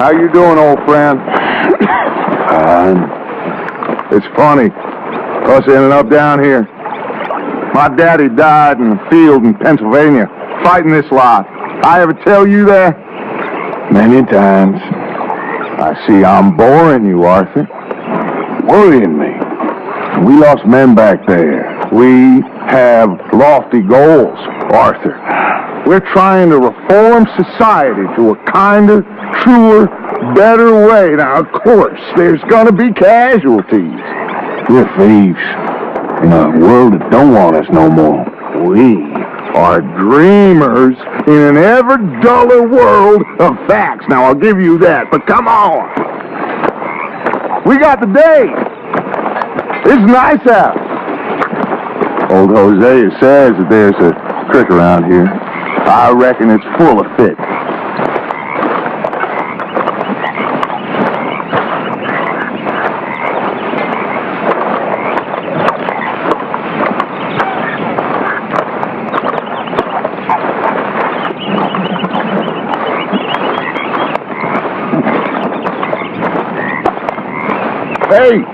How you doing, old friend? It's funny, us ending up down here. My daddy died in the field in Pennsylvania, fighting this lot. I ever tell you that? Many times. I see I'm boring you, Arthur. Worrying me. We lost men back there. We have lofty goals, Arthur. We're trying to reform society to a kinder, truer, better way. Now, of course, there's gonna be casualties. We're thieves in a world that don't want us no more. We are dreamers in an ever duller world of facts. Now, I'll give you that, but come on. We got the day. It's nice out. Old Hosea says that there's a trick around here. I reckon it's full of fit. Hey,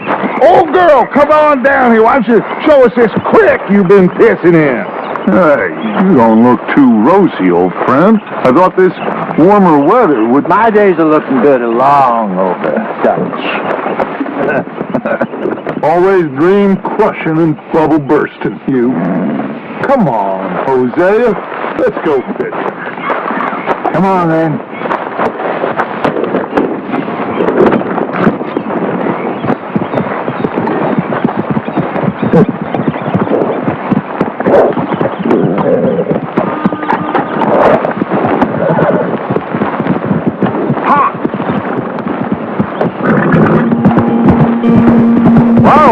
old girl, come on down here. Why don't you show us this creek you've been pissing in? Hey, you don't look too rosy, old friend. I thought this warmer weather would... My days are looking good along over Dutch. Always dream crushing and bubble bursting, you. Come on, Hosea. Let's go fishing. Come on, then.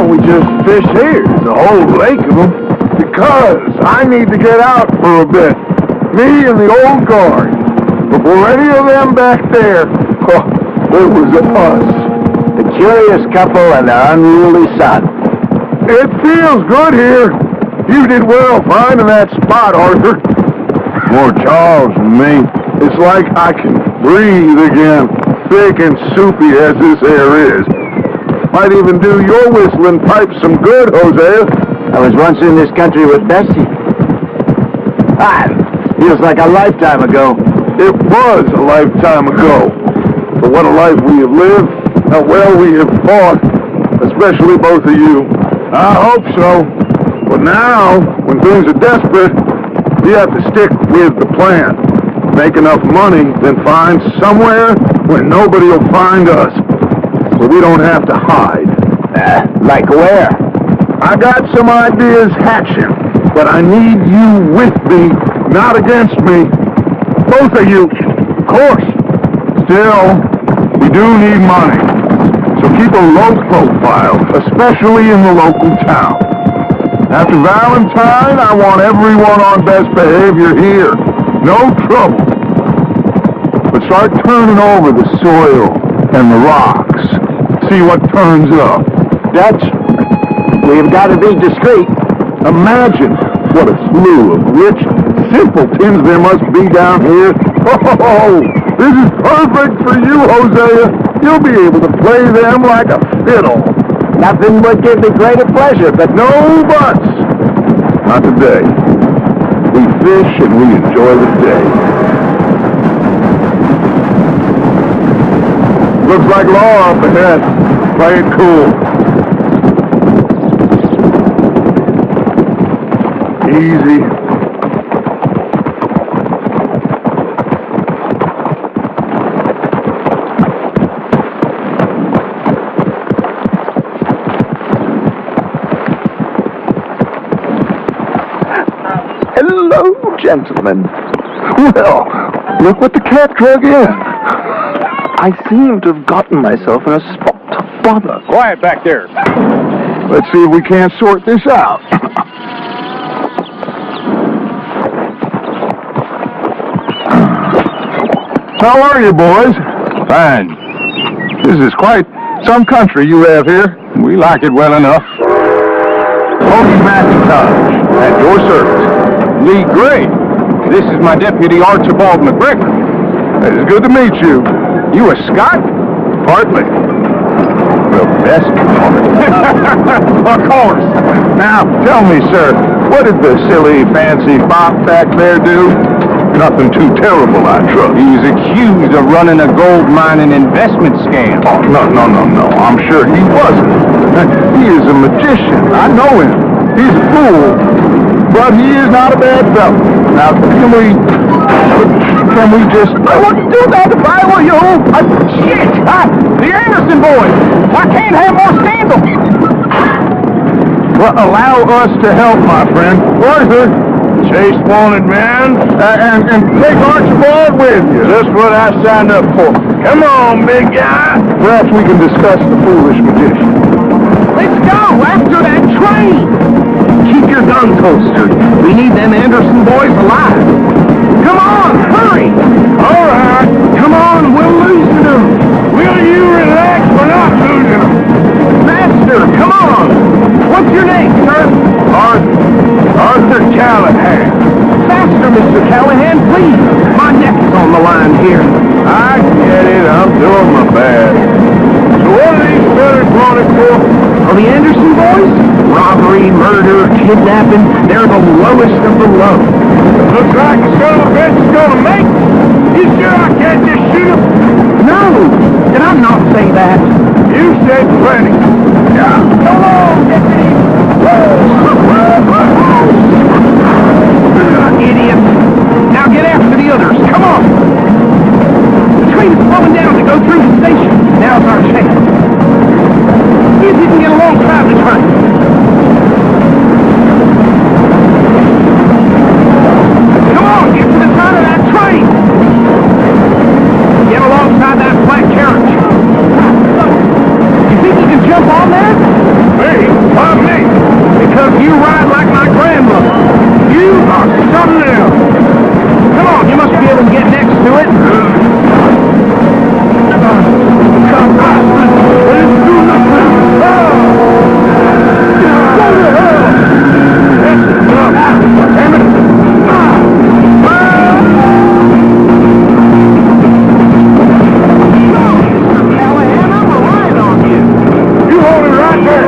We just fish here, the whole lake of them, because I need to get out for a bit. Me and the old guard. Before any of them back there, it was us. The curious couple and their unruly son. It feels good here. You did well finding that spot, Arthur. More Charles than me. It's like I can breathe again, thick and soupy as this air is. Might even do your whistling pipe some good, Hosea. I was once in this country with Bessie. Feels like a lifetime ago. It was a lifetime ago. But what a life we have lived, how well we have fought, especially both of you. I hope so. But now, when things are desperate, we have to stick with the plan. Make enough money, then find somewhere where nobody will find us. So we don't have to hide. Like where? I got some ideas hatching, but I need you with me, not against me. Both of you, of course. Still, we do need money. So keep a low profile, especially in the local town. After Valentine, I want everyone on best behavior here. No trouble. But start turning over the soil and the rocks. See what turns up. Dutch, we've got to be discreet. Imagine what a slew of rich simpletons there must be down here. Oh, this is perfect for you, Hosea. You'll be able to play them like a fiddle. Nothing would give me greater pleasure, but No buts. Not today. We fish and we enjoy the day. Looks like law up ahead. Play it cool. Easy. Hello, gentlemen. Well, look what the cat drug in. I seem to have gotten myself in a spot of bother. Quiet back there. Let's see if we can't sort this out. How are you, boys? Fine. This is quite some country you have here. We like it well enough. Tony McIntosh, at your service. Lee Gray. This is my deputy, Archibald McGregor. It's good to meet you. You a Scot? Partly. The best part. Of course. Now, tell me, sir, what did the silly, fancy fop back there do? Nothing too terrible, I trust. He's accused of running a gold mining investment scam. Oh, no. I'm sure he wasn't. He is a magician. I know him. He's a fool. But he is not a bad fellow. Now, can we just... I wouldn't do that if I were you! Shit! The Anderson boys! I can't have more scandal! Well, allow us to help, my friend. Arthur! Chase wanted man. And take Archibald with you. That's what I signed up for. Come on, big guy. Perhaps we can discuss the foolish magician. Let's go! After that train! Keep your guns holstered. We need them Anderson boys alive. Come on, hurry! All right. Come on, we're losing them. Will you relax? We're not losing them. Master, come on! What's your name, sir? Arthur Callahan. Faster, Mr. Callahan, please. My neck is on the line here. I get it. I'm doing my best. So what are these fellas wanted for? Oh, the Anderson boys? Robbery, murder, kidnapping. They're the lowest of the low. Looks like the son of a bitch is gonna make it. You sure I can't just shoot him? No! Did I not say that? You said plenty. Yeah. So long, deputy! Idiot! Now get after the others. Come on! The train is slowing down to go through the station. Now's our chance. See if you can get alongside the train. Come on, get to the side of that train! Get alongside that black carriage. You think you can jump on there? Me? Why me? Because you ride like my grandmother. You are something else. Come on, you must be able to get next to it. Come on. Let's do nothing. Go to hell. Damn it. Callahan, I'm relying on you. You hold it right there.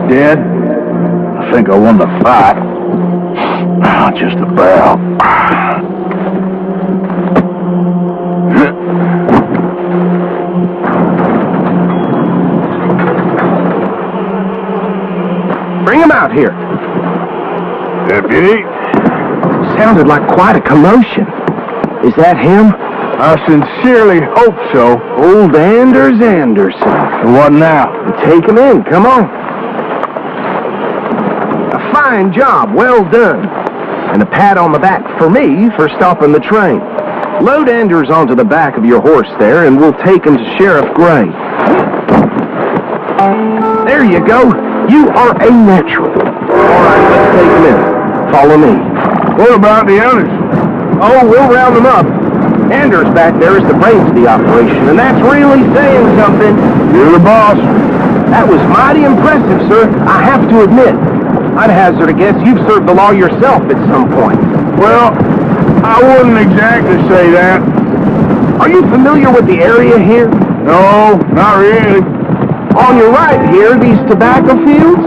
Dead. I think I won the fight. Just about. Bring him out here. Deputy? Sounded like quite a commotion. Is that him? I sincerely hope so. Old Anders Anderson. And what now? Take him in. Come on. Fine job, well done. And a pat on the back for me for stopping the train. Load Anders onto the back of your horse there, and we'll take him to Sheriff Gray. There you go. You are a natural. All right, let's take him in. Follow me. What about the others? Oh, we'll round them up. Anders back there is the brains of the operation, and that's really saying something. You're the boss. That was mighty impressive, sir. I have to admit. I'd hazard a guess you've served the law yourself at some point. Well, I wouldn't exactly say that. Are you familiar with the area here? No, not really. On your right here, these tobacco fields?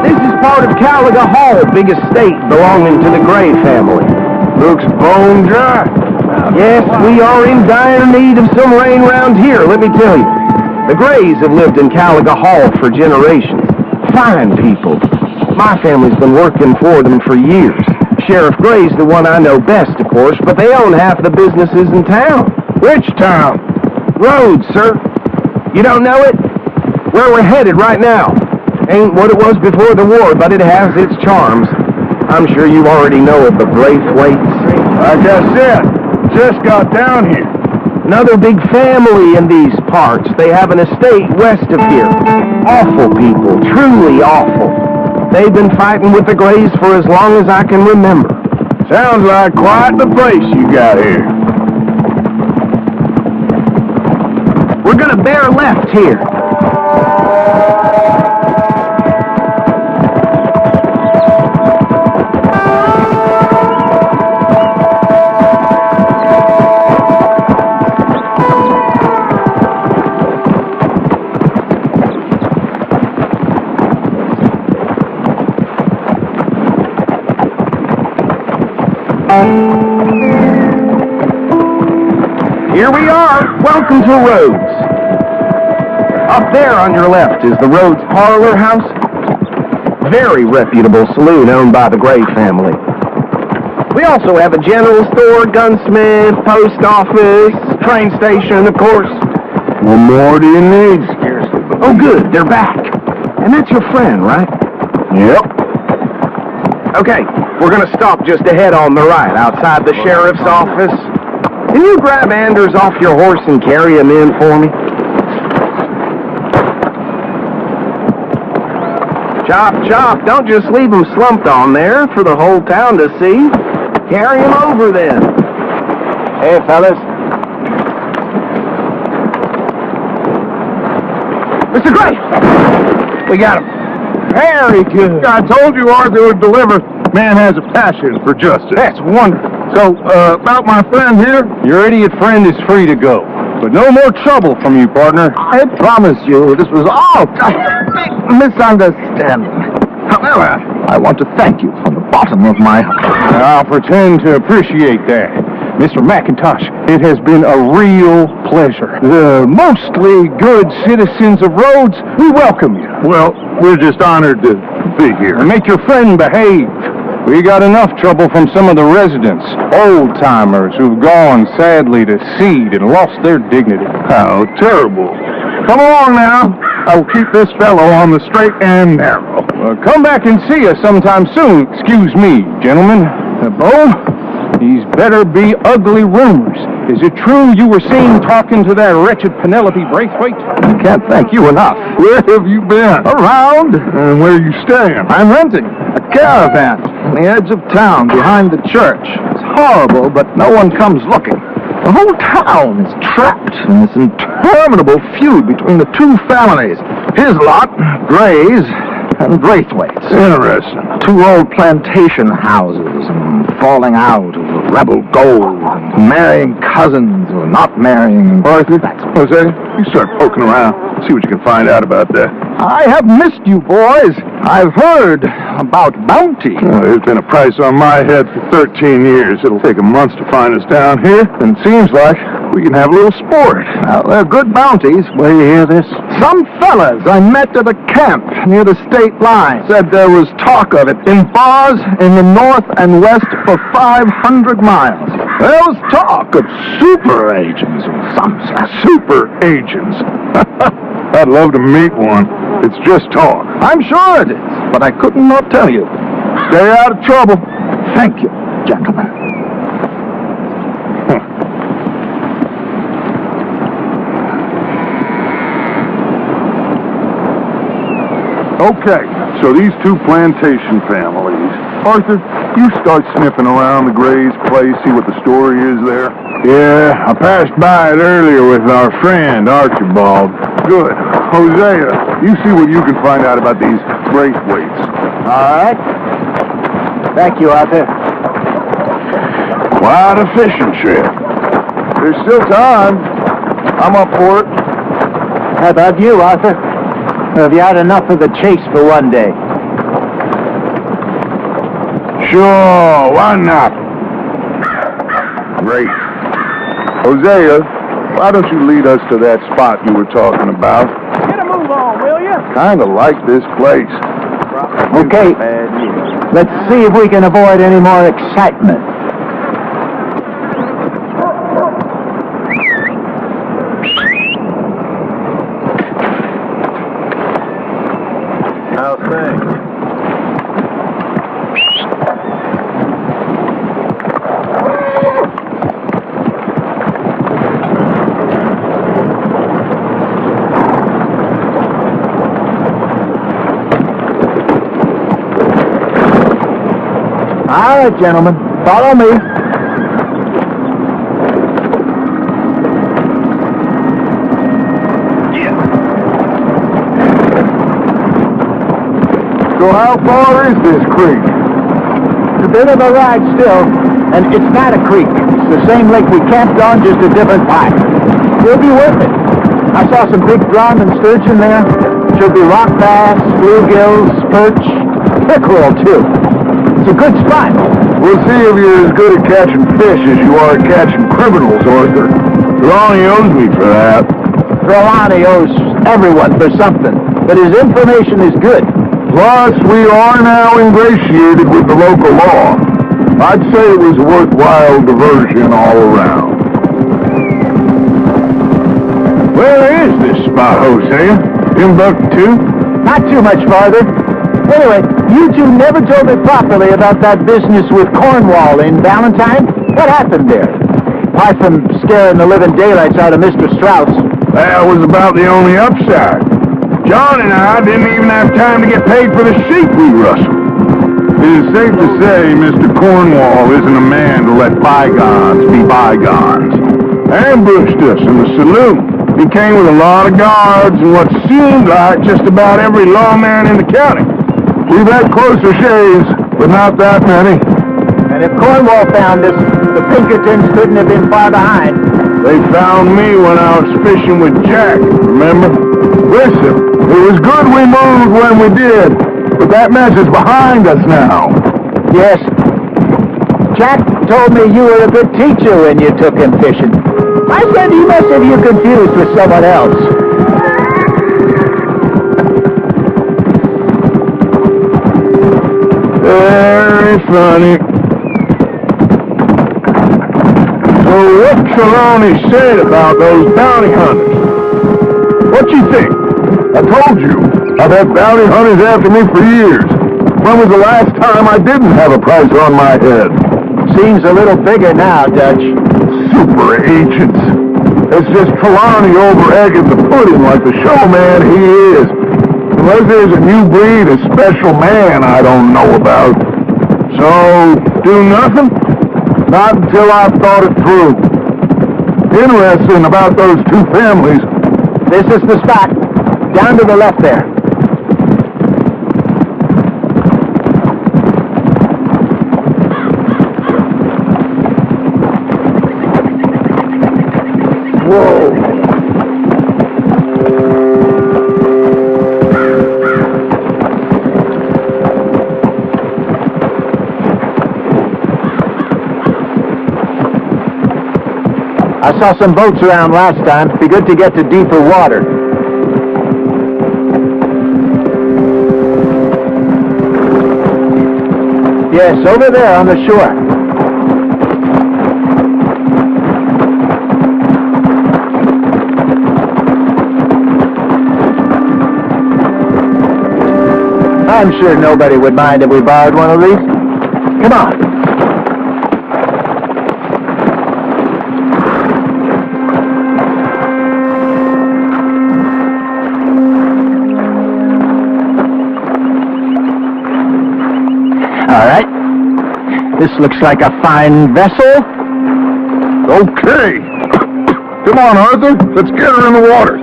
This is part of Caliga Hall, big estate belonging to the Gray family. Looks bone dry. Yes, we are in dire need of some rain round here, let me tell you. The Grays have lived in Caliga Hall for generations. Fine people. My family's been working for them for years. Sheriff Gray's the one I know best, of course, but they own half the businesses in town. Which town? Rhodes, sir. You don't know it? Where we're headed right now. Ain't what it was before the war, but it has its charms. I'm sure you already know of the Braithwaites. Like I said, just got down here. Another big family in these parts. They have an estate west of here. Awful people, truly awful. They've been fighting with the Grays for as long as I can remember. Sounds like quite the place you got here. We're gonna bear left here. Here we are. Welcome to Rhodes. Up there on your left is the Rhodes Parlor House. Very reputable saloon owned by the Gray family. We also have a general store, gunsmith, post office, train station, of course. What more do you need? Scarcely. Oh, good. They're back. And that's your friend, right? Yep. Okay, we're going to stop just ahead on the right, outside the sheriff's office. Can you grab Anders off your horse and carry him in for me? Chop, chop. Don't just leave him slumped on there for the whole town to see. Carry him over, then. Hey, fellas. Mr. Gray! We got him. Very good. I told you Arthur would deliver. Man has a passion for justice. That's wonderful. So, about my friend here? Your idiot friend is free to go. But no more trouble from you, partner. I promise you this was all a big misunderstanding. However, I want to thank you from the bottom of my heart. I'll pretend to appreciate that. Mr. McIntosh, it has been a real pleasure. The mostly good citizens of Rhodes, we welcome you. Well, we're just honored to be here. And make your friend behave. We got enough trouble from some of the residents, old-timers who've gone, sadly, to seed and lost their dignity. How terrible. Come along now. I will keep this fellow on the straight and narrow. Come back and see us sometime soon. Excuse me, gentlemen. Bo, these better be ugly rumors. Is it true you were seen talking to that wretched Penelope Braithwaite? I can't thank you enough. Where have you been? Around. And where are you staying? I'm renting a caravan on the edge of town behind the church. It's horrible, but no one comes looking. The whole town is trapped in this interminable feud between the two families. His lot, Gray's, and Braithwaite's. Interesting. Two old plantation houses and falling out over rebel gold and marrying cousins or not marrying. Arthur, Jose, you start poking around. See what you can find out about that. I have missed you, boys. I've heard about bounty. There's been a price on my head for 13 years. It'll take a month to find us down here, and it seems like we can have a little sport. Now, they're good bounties. Where you hear this? Some fellas I met at a camp near the state line said there was talk of it in bars in the north and west for 500 miles. There was talk of super agents or some super agents. I'd love to meet one. It's just talk. I'm sure it is, but I couldn't not tell you. Stay out of trouble. Thank you, gentlemen. Okay, so these two plantation families. Arthur, you start sniffing around the Gray's place, see what the story is there. Yeah, I passed by it earlier with our friend, Archibald. Good. Hosea, you see what you can find out about these Braithwaites. All right. Thank you, Arthur. Quite a fishing trip. There's still time. I'm up for it. How about you, Arthur? Have you had enough of the chase for one day? Sure, why not? Great. Hosea, why don't you lead us to that spot you were talking about? Get a move on, will you? Kinda like this place. Okay. Let's see if we can avoid any more excitement. How's things? All right, gentlemen. Follow me. So how far is this creek? It's a bit of a ride still, and it's not a creek. It's the same lake we camped on, just a different pipe. It'll be worth it. I saw some big drum and sturgeon there. Should be rock bass, bluegills, perch, pickerel too. It's a good spot. We'll see if you're as good at catching fish as you are at catching criminals, Arthur. Trelawney owes me for that. Trelawney owes everyone for something, but his information is good. Plus, we are now ingratiated with the local law. I'd say it was a worthwhile diversion all around. Where is this spot, Hosea? Timbuktu? Not too much farther. Anyway, you two never told me properly about that business with Cornwall in Valentine. What happened there? Apart from scaring the living daylights out of Mr. Strauss. That was about the only upside. John and I didn't even have time to get paid for the sheep we rustled. It is safe to say Mr. Cornwall isn't a man to let bygones be bygones. Ambushed us in the saloon. He came with a lot of guards and what seemed like just about every lawman in the county. We've had closer shaves, but not that many. And if Cornwall found us, the Pinkertons couldn't have been far behind. They found me when I was fishing with Jack, remember? Listen, it was good we moved when we did, but that mess is behind us now. Yes. Jack told me you were a good teacher when you took him fishing. I said he must have you confused with someone else. Very funny. So what Trelawney said about those bounty hunters? What you think? I told you, I've had bounty hunters after me for years. When was the last time I didn't have a price on my head? Seems a little bigger now, Dutch. Super agents. It's just Trelawney over-egging the pudding like the showman he is. Unless there's a new breed of special man I don't know about. So, do nothing? Not until I've thought it through. Interesting about those two families. This is the spot. Down to the left there. Whoa. I saw some boats around last time. Be good to get to deeper water. Yes, over there on the shore. I'm sure nobody would mind if we borrowed one of these. Come on. All right. This looks like a fine vessel. Okay. Come on, Arthur. Let's get her in the water.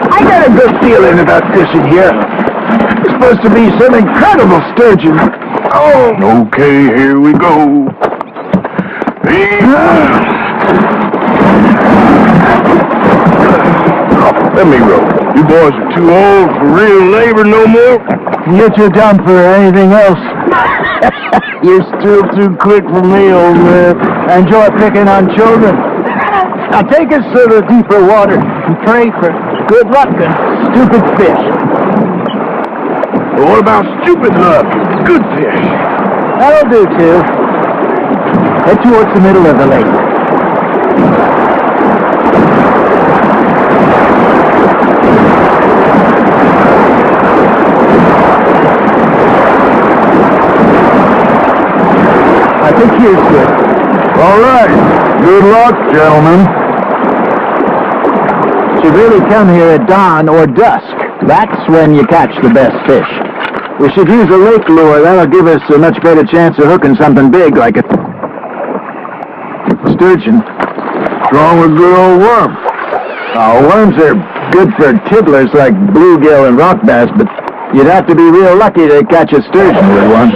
I got a good feeling about fishing here. It's supposed to be some incredible sturgeon. Oh. Okay, here we go. Let me row. You boys are too old for real labor no more. You're too dumb for anything else. You're still too quick for me, old man. I enjoy picking on children. Now take us to the deeper water and pray for good luck and stupid fish. Well, what about stupid luck? Good fish. That'll do, too. Head towards the middle of the lake. I think here's good. All right. Good luck, gentlemen. Should really come here at dawn or dusk. That's when you catch the best fish. We should use a lake lure. That'll give us a much better chance of hooking something big like a sturgeon. Strong with good old worm. Worms are good for tiddlers like bluegill and rock bass, but you'd have to be real lucky to catch a sturgeon with one.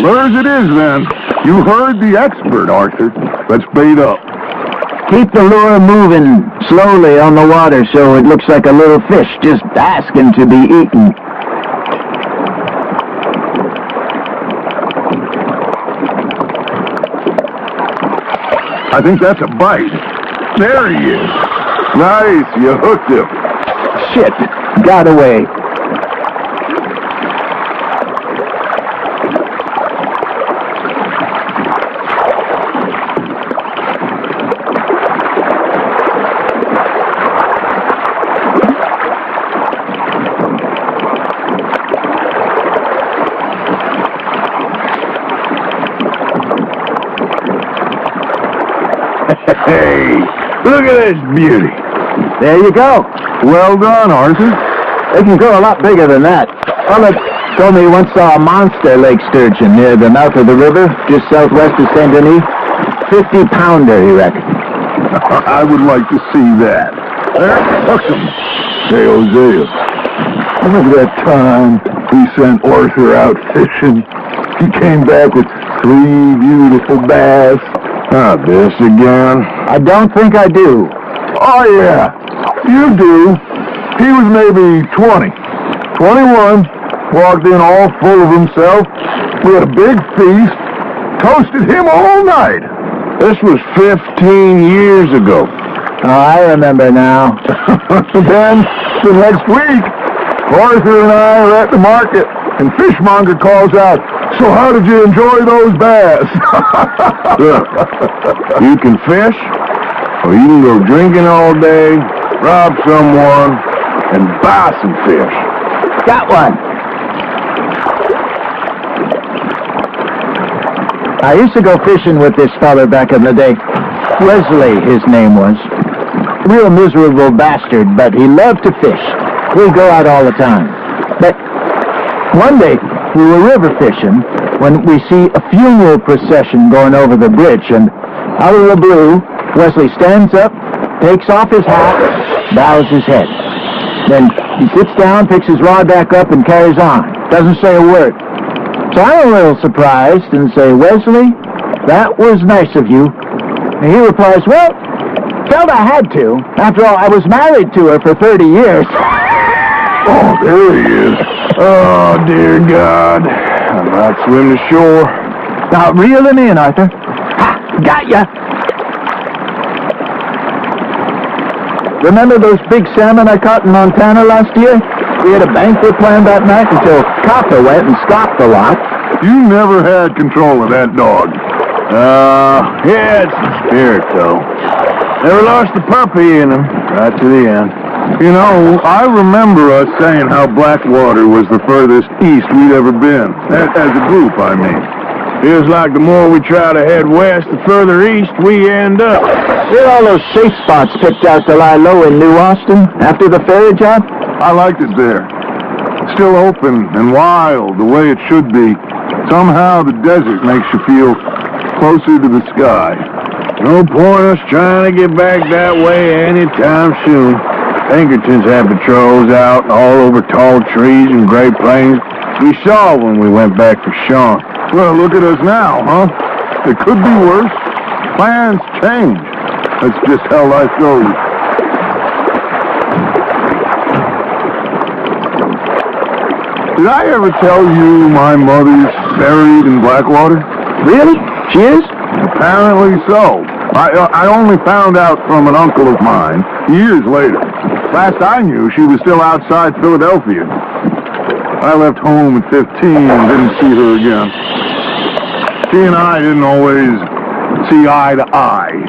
Where's it is, then? You heard the expert, Arthur. Let's bait up. Keep the lure moving slowly on the water so it looks like a little fish just asking to be eaten. I think that's a bite. There he is. Nice, you hooked him. Shit, got away. Hey, look at this beauty. There you go. Well done, Arthur. They can grow a lot bigger than that. Emmett told me he once saw a monster lake sturgeon near the mouth of the river, just southwest of Saint Denis. 50-pounder, he reckoned. I would like to see that. There, hook him. Hey, Hosea. Remember that time we sent Arthur out fishing? He came back with 3 beautiful bass. Not this again. I don't think I do. Oh, yeah. You do. He was maybe 20. 21. Walked in all full of himself. We had a big feast. Toasted him all night. This was 15 years ago. Oh, I remember now. Then, the next week, Arthur and I are at the market, and Fishmonger calls out, "So how did you enjoy those bass?" Look, you can fish, or you can go drinking all day, rob someone, and buy some fish. Got one. I used to go fishing with this fella back in the day. Wesley, his name was. Real miserable bastard, but he loved to fish. We'd go out all the time. But one day, we were river fishing when we see a funeral procession going over the bridge, and out of the blue, Wesley stands up, takes off his hat, bows his head. Then he sits down, picks his rod back up, and carries on. Doesn't say a word. So I'm a little surprised and say, "Wesley, that was nice of you." And he replies, "Well, felt I had to. After all, I was married to her for 30 years. Oh, there he is. Oh, dear God. I might swim to shore. Now, reel him in, Arthur. Ha! Got ya! Remember those big salmon I caught in Montana last year? We had a banquet planned that night until Copper went and scoffed a lot. You never had control of that dog. Yeah, it's the spirit, though. Never lost the puppy in him, right to the end. You know, I remember us saying how Blackwater was the furthest east we'd ever been. As a group, I mean. Feels like the more we try to head west, the further east we end up. There are all those safe spots picked out to lie low in New Austin after the ferry job? I liked it there. Still open and wild, the way it should be. Somehow the desert makes you feel closer to the sky. No point us trying to get back that way anytime soon. Pinkertons had patrols out all over tall trees and Great Plains. We saw when we went back for Sean. Well, look at us now, huh? It could be worse. Plans change. That's just how life goes. Did I ever tell you my mother's buried in Blackwater? Really? She is? Apparently so. I only found out from an uncle of mine years later. Last I knew, she was still outside Philadelphia. I left home at 15 and didn't see her again. She and I didn't always see eye to eye.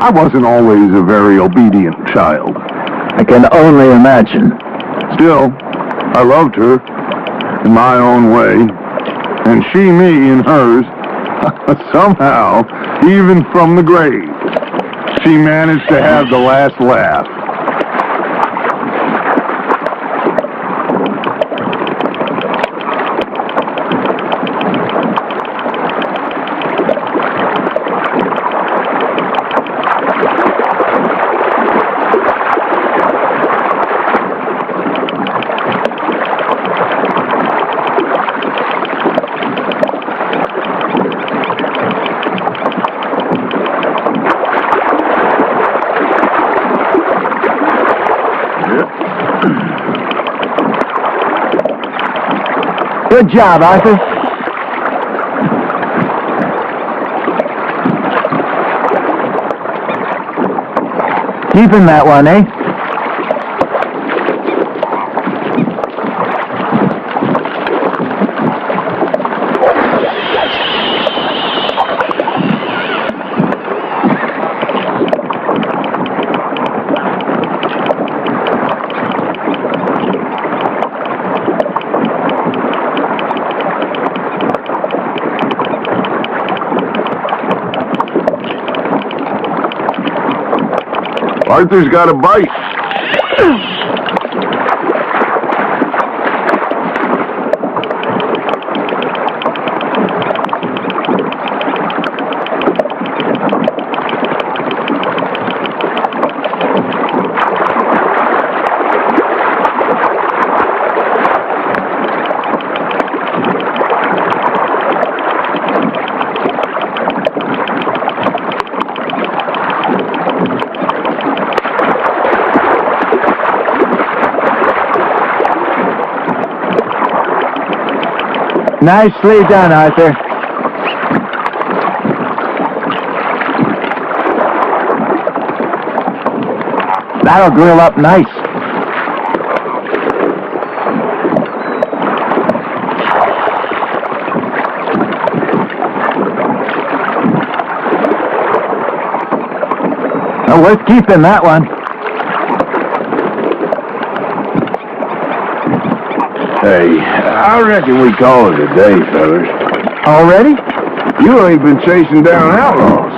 I wasn't always a very obedient child. I can only imagine. Still, I loved her in my own way, and she me in hers. Somehow, even from the grave, she managed to have the last laugh. Good job, Arthur. Keep him that one, eh? Arthur's got a bite. Nicely done, Arthur. That'll grill up nice. Oh, worth keeping, that one. Hey, I reckon we call it a day, fellas. Already? You ain't been chasing down outlaws.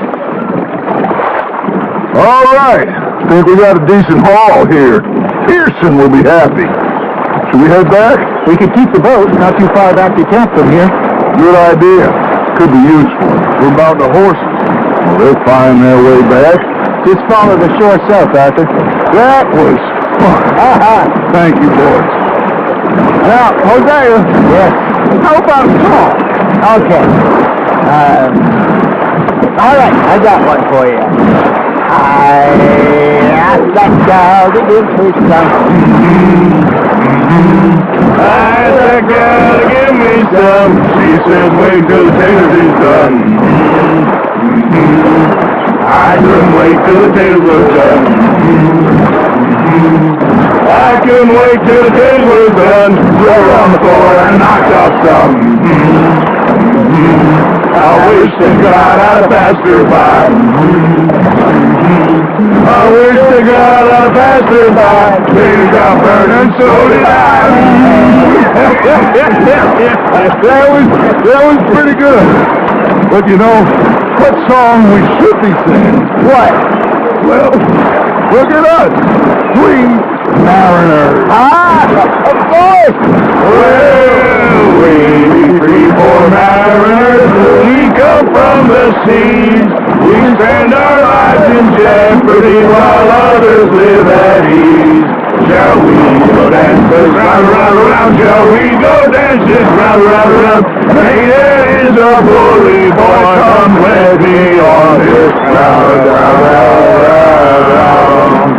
All right. Think we got a decent haul here. Pearson will be happy. Should we head back? We could keep the boat not too far back to camp from here. Good idea. Could be useful. What about the horses? Well, they'll find their way back. Just follow the shore south, Arthur. That was fun. Aha! Thank you, boys. Now, Hosea. Yes. How about a song? Okay. All right, I got one for you. I asked that girl to give me some. I asked that girl to give me some. She said, wait till the taters is done. I couldn't wait till the taters was done. I couldn't wait till the taters was done. Roll on the floor and knocked off some. I wish to God I'd passed her by. I wish to God I passed her by. Baby got burned and so did I. that was pretty good. But you know, what song we should be singing? What? Well, look at us. Three mariners. Ah, of course. Well, we three poor mariners. We come from the seas. We spend our lives in jeopardy while others live at ease. Shall we go dances round, round, round? Shall we go dances round, round, round? Hey, there is a bully boy, come with me on this round, round, round, round, round.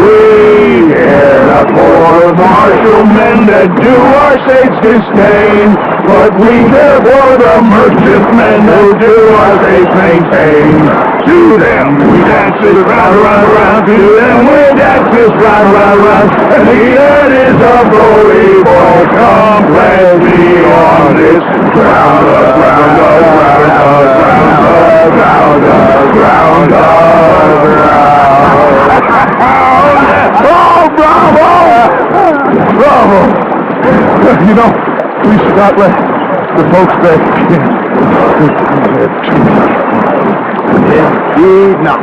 We hear the poor martial men that do our state's disdain, but we care for the merchantmen who do our state maintain. To them we dance this round, round, round. To them we dance this round, round, round. And he that is a bully boy, come play me on this round, round, round, round, round, round, round, round. Oh, bravo! Bravo! You know, we should not let the folks back in. Indeed not.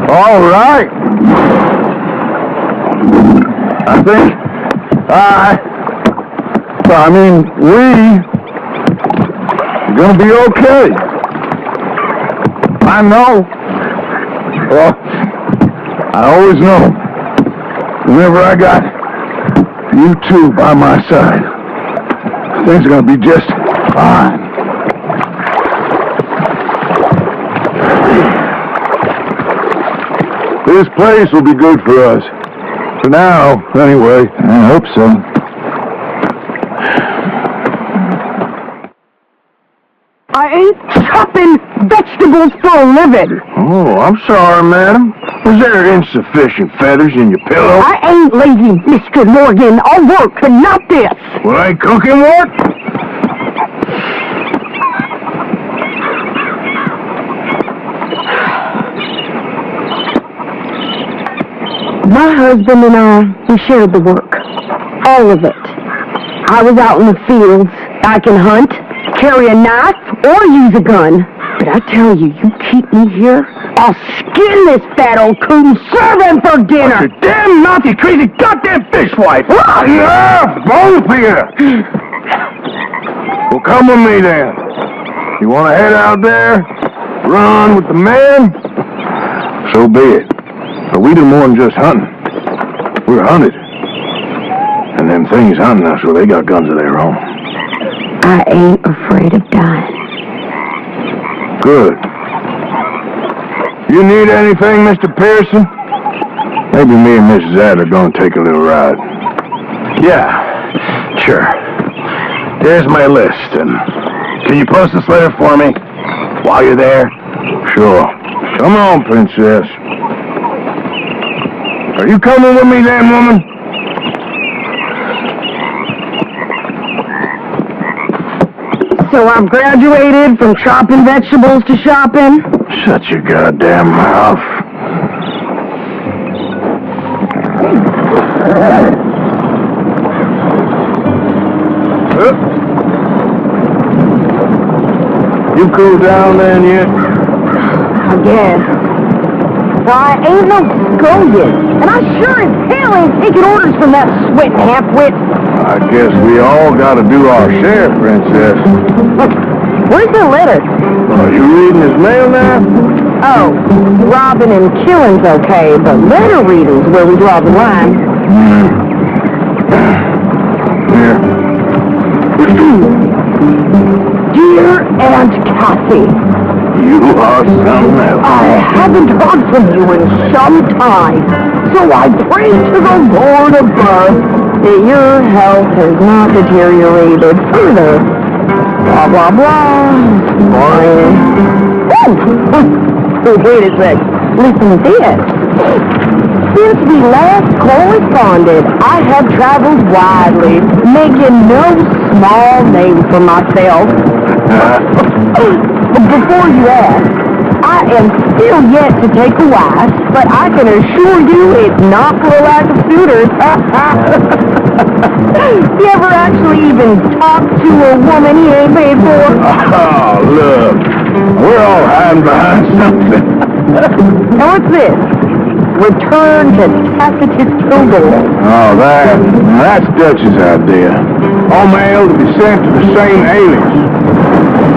All right. I think we're gonna be okay. I know. Well, I always know. Whenever I got you two by my side, things are gonna be just fine. This place will be good for us. For now, anyway. I hope so. I ain't chopping vegetables for a living. Oh, I'm sorry, madam. Was there insufficient feathers in your pillow? I ain't lazy, Mr. Morgan. I'll work, but not this. Well, ain't cooking what? My husband and I, we shared the work. All of it. I was out in the fields. I can hunt, carry a knife, or use a gun. But I tell you, you keep me here, I'll skin this fat old coon, serve him for dinner. You damn naughty, crazy, goddamn fishwife! Yeah, both of you! Well, come with me then. You want to head out there, run with the man? So be it. But we do more than just hunting. We're hunted. And them things hunting us, well, they got guns of their own. I ain't afraid of dying. Good. You need anything, Mr. Pearson? Maybe me and Mrs. Adler are going to take a little ride. Yeah, sure. Here's my list, and can you post this letter for me while you're there? Sure. Come on, Princess. Are you coming with me then, woman? So I've graduated from chopping vegetables to shopping? Shut your goddamn mouth. You cooled down then yet? I guess. Well, I ain't no scolded, and I sure as hell ain't taking orders from that sweating half-wit. I guess we all gotta do our share, Princess. Look, where's the letter? Are you reading his mail now? Oh, robbing and killing's okay, but letter reading's where we draw the line. Here. Dear Aunt Kathy, You are something else. I haven't heard from you in some time, so I pray to the Lord above that your health has not deteriorated further. Blah, blah, blah. Fine. Oh, wait a sec. Listen to this. Since we last corresponded, I have traveled widely, making no small name for myself. But before you ask, I am still yet to take a wife, but I can assure you it's not for a lack of suitors. You ever actually even talk to a woman he ain't paid for? Oh, look. We're all hiding behind something. Now what's this? Return to Tacitus Kilgore. Oh, that's Dutch's idea. All mail to be sent to the same alias.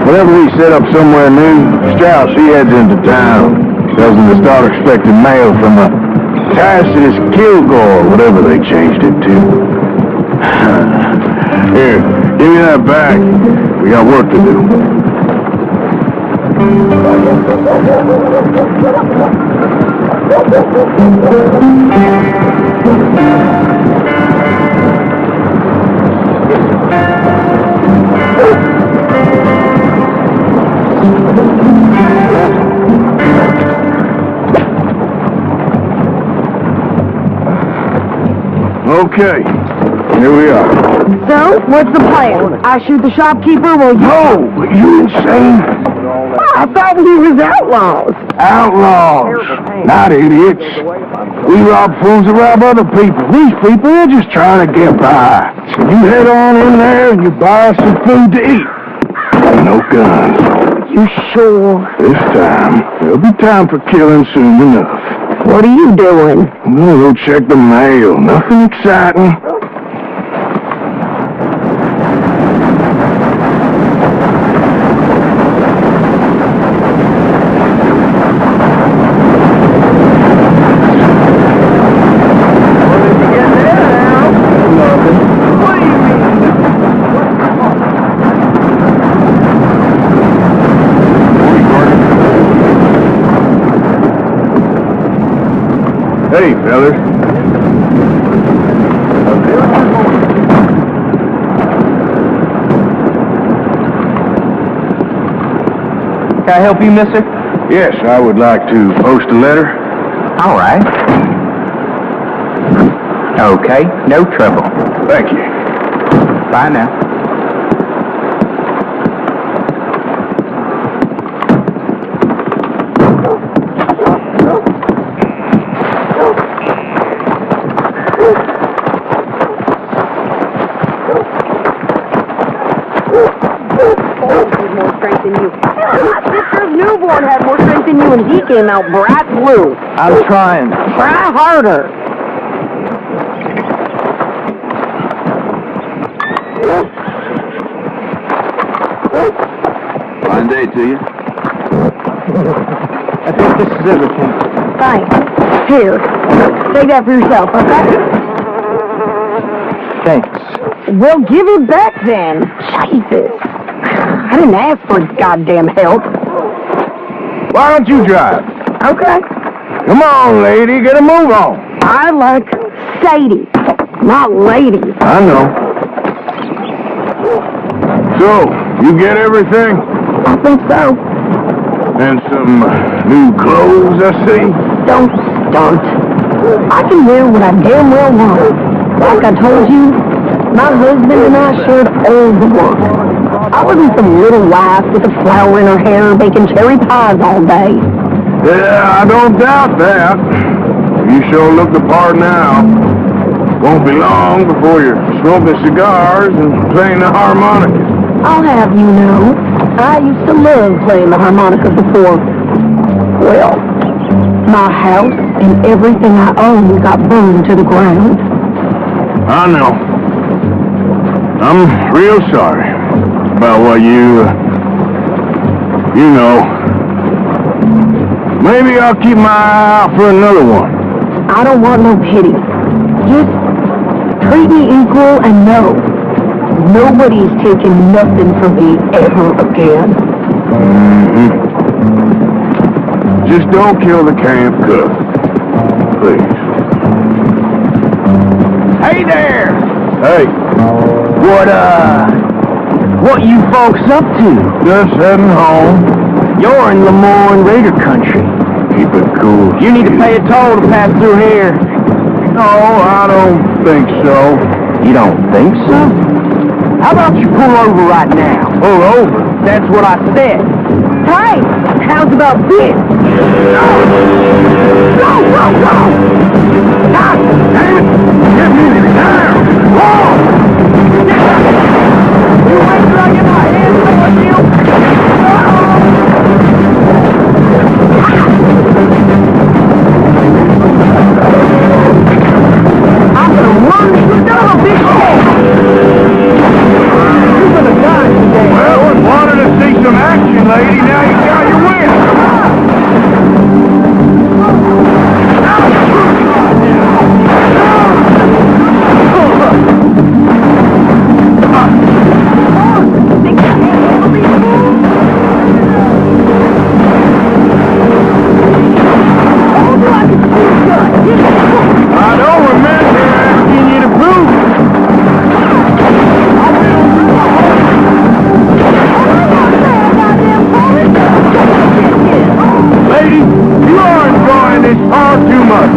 Whenever he set up somewhere new, Strauss, he heads into town. Tells him to start expecting mail from a Tacitus Kilgore, whatever they changed it to. Here, give me that bag. We got work to do. Okay, here we are. So, what's the plan? I shoot the shopkeeper while you... No, you insane? I thought we was outlaws. Outlaws, not idiots. We rob fools that rob other people. These people are just trying to get by. So you head on in there and you buy us some food to eat. No guns. You sure? This time, there'll be time for killing soon enough. What are you doing? I'm gonna go check the mail. Nothing exciting. Hey, fellas. Can I help you, mister? Yes, I would like to post a letter. All right. Okay, no trouble. Thank you. Bye now. Newborn had more strength than you, and he came out bright blue. I'm trying. Try harder. Fine day to you. I think this is everything. Thanks. Here. Take that for yourself, okay? Thanks. Well, give it back then. Jesus. I didn't ask for goddamn help. Why don't you drive? Okay. Come on, lady, get a move on. I like Sadie, not lady. I know. So, you get everything? I think so. And some new clothes, I see? Don't stunt. I can wear what I damn well want. Like I told you, my husband and I shared all the work. I wasn't some little wife with a flower in her hair baking cherry pies all day. Yeah, I don't doubt that. You sure look the part now. Won't be long before you're smoking cigars and playing the harmonica. I'll have you know, I used to love playing the harmonica before. Well, my house and everything I own got burned to the ground. I know. I'm real sorry about what you know. Maybe I'll keep my eye out for another one. I don't want no pity. Just treat me equal and know nobody's taking nothing from me ever again. Mm-hmm. Just don't kill the camp cook. Please. Hey there! Hey, What you folks up to? just heading home. You're in Lemoyne Raider country. Keep it cool. You need to pay a toll to pass through here. No, I don't think so. You don't think so? How about you pull over right now? Pull over? That's what I said. Hey, how's about this? Go, go, go! God damn it! Get me down! Whoa! You wait till I get my hands on you! I'm gonna run you down a big hole! You're gonna die today! Well, I wanted to see some action, lady. Now you got your wish. I don't remember asking you to prove it. Lady, you are enjoying this far too much.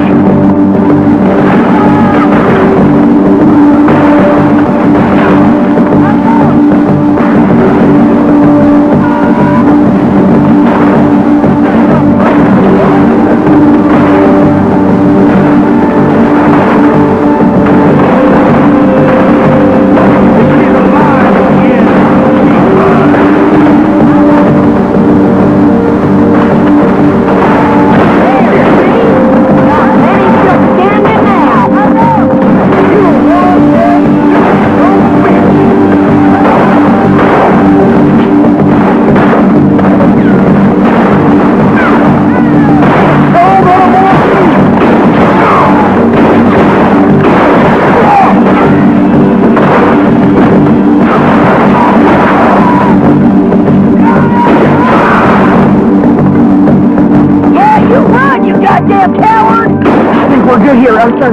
We're good here, Arthur.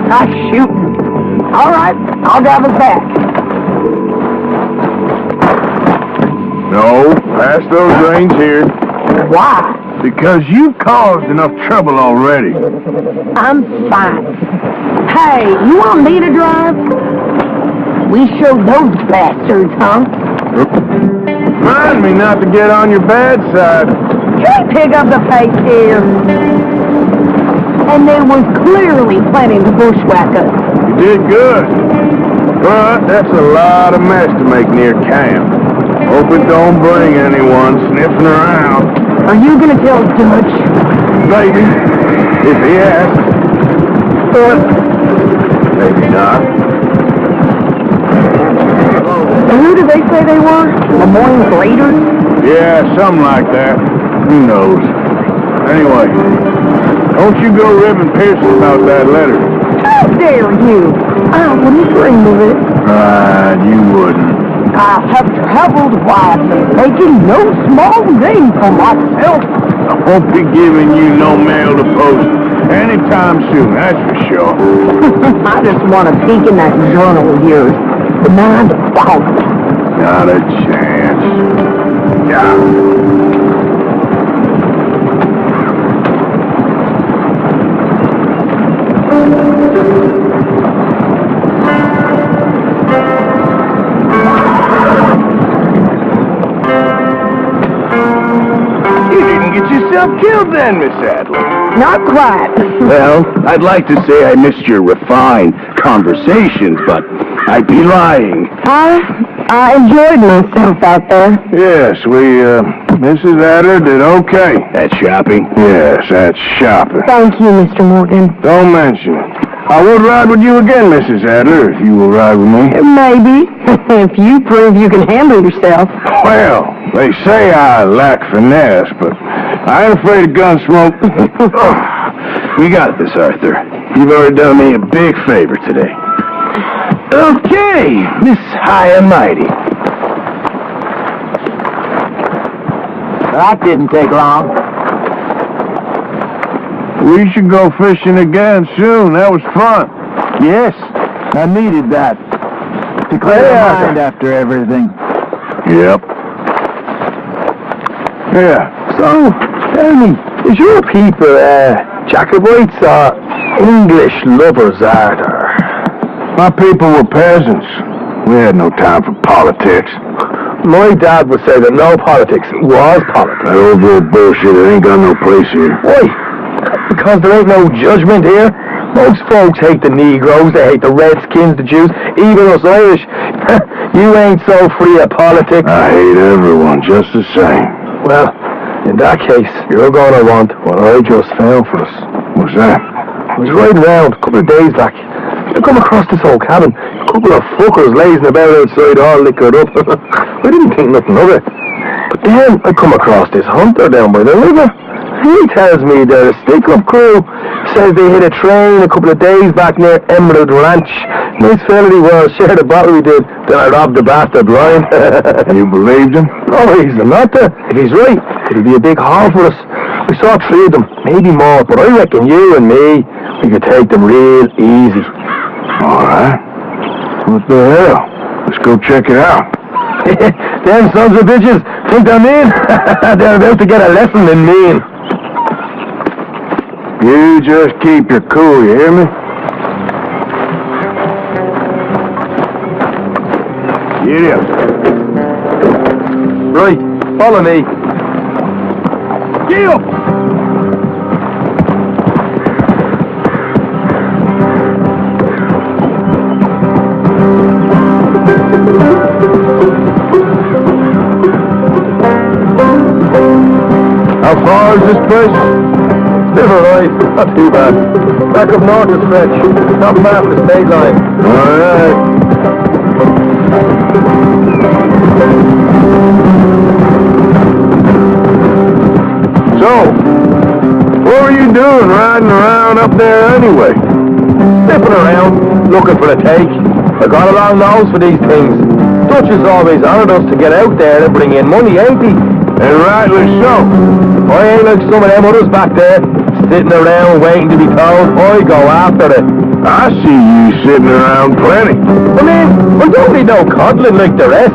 Nice shooting. All right, I'll drive us back. No, pass those reins here. Why? Because you've caused enough trouble already. I'm fine. Hey, you want me to drive? We showed those bastards, huh? Remind me not to get on your bad side. Can't pick up the pace here. And they was clearly planning to bushwhack us. You did good. But that's a lot of mess to make near camp. Hope it don't bring anyone sniffing around. Are you gonna tell Dutch? Maybe. If he asks. But maybe not. Who do they say they were? Lemoyne's Raiders? Yeah, something like that. Who knows? Anyway, don't you go ribbing Pearson about that letter. How dare you? I wouldn't dream of it. You wouldn't. I have traveled widely, making no small name for myself. I won't be giving you no mail to post anytime soon, that's for sure. I just want to peek in that journal of yours. The 9,000. Not a chance. Yeah. Killed then, Miss Adler. Not quite. Well, I'd like to say I missed your refined conversations, but I'd be lying. I enjoyed myself out there. Yes, Mrs. Adler did okay. At shopping? Yes, at shopping. Thank you, Mr. Morgan. Don't mention it. I would ride with you again, Mrs. Adler, if you will ride with me. Maybe, if you prove you can handle yourself. Well, they say I lack finesse, but I ain't afraid of gun smoke. We got this, Arthur. You've already done me a big favor today. Okay, Miss High and Mighty. That didn't take long. We should go fishing again soon. That was fun. Yes, I needed that. To clear my mind after everything. Yep. Yeah. So, tell me, is your people, Jacobites or English lovers, Arthur. My people were peasants. We had no time for politics. My dad would say that no politics was politics. That old bullshit, it ain't got no place here. Why? Because there ain't no judgment here. Most folks hate the Negroes, they hate the Redskins, the Jews, even us Irish. You ain't so free of politics. I hate everyone just the same. Well, in that case, you're gonna want what I just found for us. What's that? I was riding around a couple of days back. I come across this old cabin. A couple of fuckers lazing about outside all liquored up. I didn't think nothing of it. But then I come across this hunter down by the river. He tells me they're a stick-up crew. Says they hit a train a couple of days back near Emerald Ranch. Nice fella he was. Shared a bottle we did. Then I robbed the bastard blind. You believed him? No reason not to. If he's right, it'll be a big haul for us. We saw 3 of them, maybe more, but I reckon you and me, we could take them real easy. All right. What the hell? Let's go check it out. Them sons of bitches think they're mean. They're about to get a lesson in mean. You just keep your cool, you hear me? Get up. Right, follow me. Get up! How far is this place? Still right, not too bad. Back up north is stretch, not far from the state line. All right. So, what were you doing riding around up there anyway? Sniffing around, looking for a take. I got a long nose for these things. Dutch has always honoured us to get out there and bring in money, ain't he? And rightly so. I ain't like some of them others back there, sitting around waiting to be told. I go after it. I see you sitting around plenty. I mean, I don't need no coddling like the rest.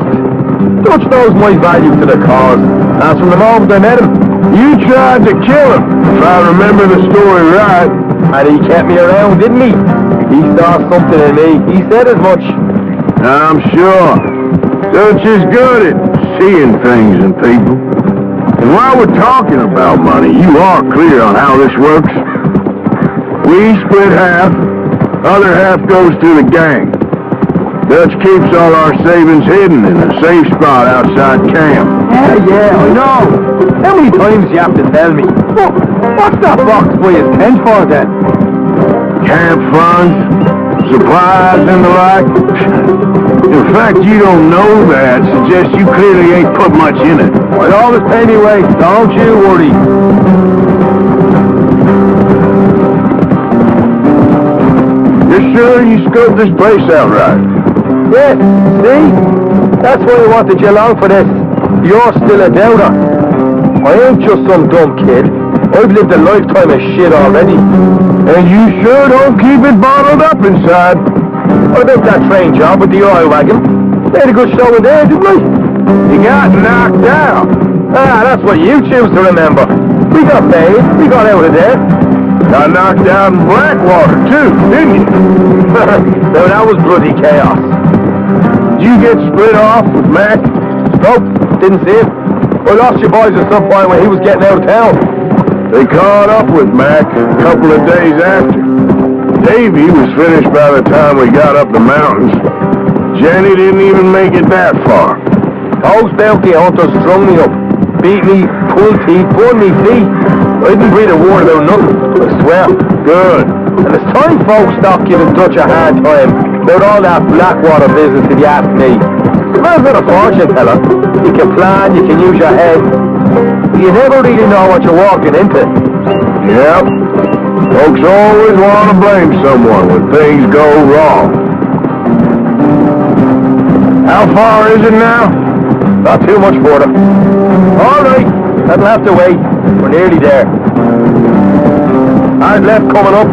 Dutch knows my value to the cause. As from the moment I met him. You tried to kill him, if I remember the story right. And he kept me around, didn't he? He saw something in me. He said as much. I'm sure. Dutch is good at seeing things in people. And while we're talking about money, you are clear on how this works. We split half, other half goes to the gang. Dutch keeps all our savings hidden in a safe spot outside camp. Yeah, I know. How many times you have to tell me? What's that box by his tent for then? Camp funds, supplies and the like. In fact, you don't know that suggests you clearly ain't put much in it. I'll always pay me way, don't you worry. You're sure you scoped this place out right? Yes, see? That's why I wanted you along for this. You're still a doubter. I ain't just some dumb kid. I've lived a lifetime of shit already. And you sure don't keep it bottled up inside. What about that train job with the oil wagon? They had a good show in there, didn't they? You got knocked out. Ah, that's what you choose to remember. We got paid. We got out of there. Got knocked out in Blackwater, too, didn't you? No, that was bloody chaos. Did you get split off with Mac? Nope, didn't see it. I lost your boys at some point when he was getting out of town. They caught up with Mac a couple of days after. Davy was finished by the time we got up the mountains. Jenny didn't even make it that far. Those bounty hunters strung me up, beat me, pulled teeth, burned me feet. I didn't breathe a word about nothing, I swear. Good. And it's time folks stop giving Dutch a hard time about all that Blackwater business, if you ask me. The man's not a fortune teller. You can plan, you can use your head. But you never really know what you're walking into. Yep. Folks always want to blame someone when things go wrong. How far is it now? Not too much further. All right, that'll have to wait. We're nearly there. Hard left coming up.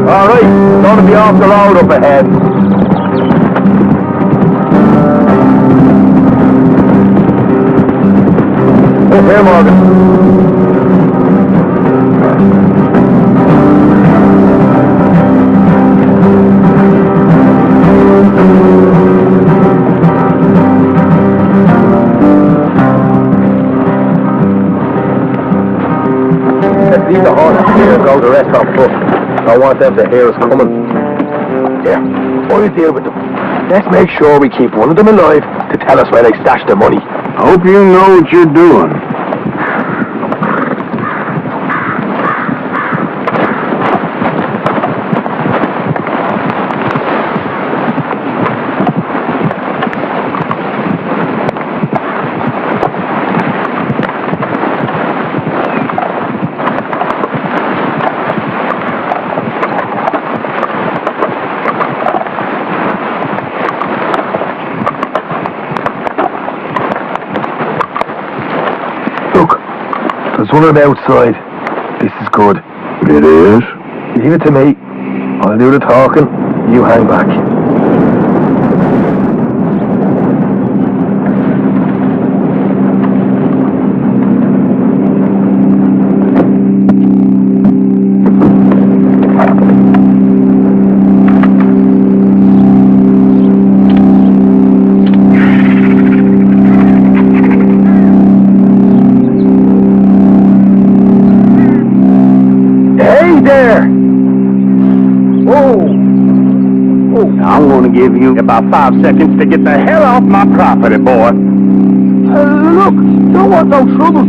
All right, gonna be off the road up ahead. Up here, Morgan. don't want them to hear us coming. Yeah, I'll deal with them. Let's make sure we keep one of them alive to tell us where they stashed their money. Hope you know what you're doing. There's one on the outside. This is good. It is? Leave it to me. I'll do the talking. You hang back. I'm going to give you about 5 seconds to get the hell off my property, boy. Look, don't want no trouble.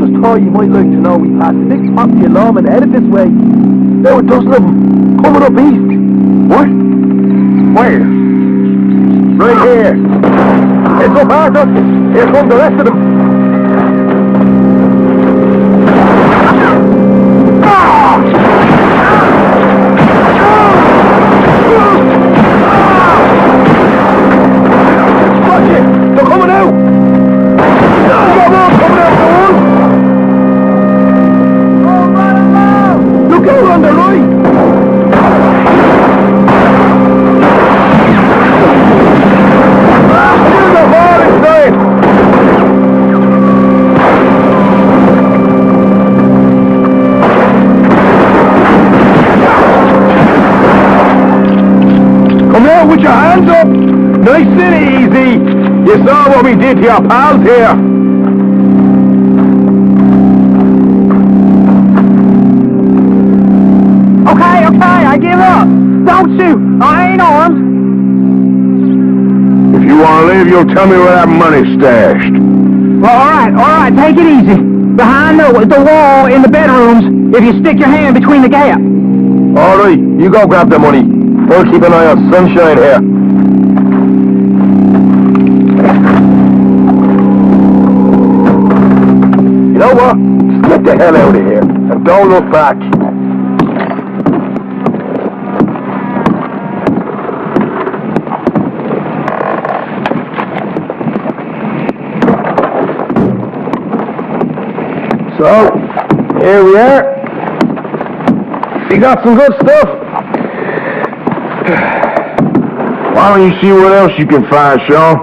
Just thought you might like to know we passed a big poppy alarm and headed this way. There were a dozen of them, coming up east. What? Where? Right here. Heads up, Arthur. Here come the rest of them. With your hands up! Nice and easy! You saw what we did to your pals here! Okay, I give up. Don't shoot. I ain't armed. If you want to leave, you'll tell me where that money's stashed. Well, all right, take it easy. Behind the wall in the bedrooms, if you stick your hand between the gap. All right, you go grab the money. We'll keep an eye on Sunshine here. You know what? Just get the hell out of here and don't look back. So, here we are. We got some good stuff. Why don't you see what else you can find, Sean?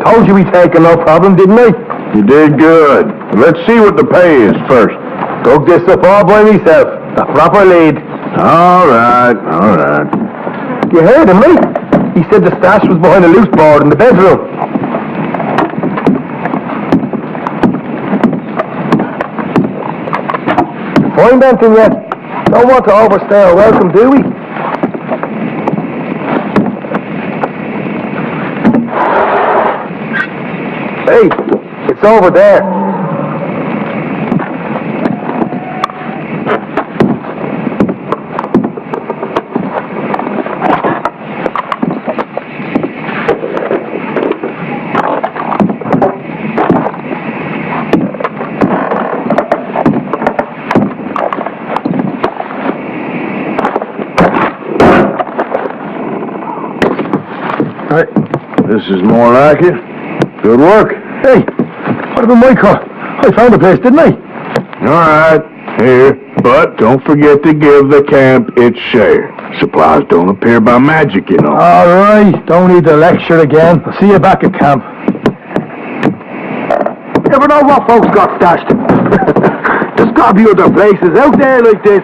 Told you we'd taken no problem, didn't I? You did good. Let's see what the pay is first. Dug this up all by myself. A proper lead. All right. You heard him, mate? He said the stash was behind a loose board in the bedroom. Find anything yet? Don't want to overstay our welcome, do we? Hey, it's over there. This is more like it. Good work. Hey, what about my car? I found a place, didn't I? All right, here. But don't forget to give the camp its share. Supplies don't appear by magic, you know. All right, don't need to lecture again. I'll see you back at camp. Never know what folks got stashed. There's got to be other places out there like this.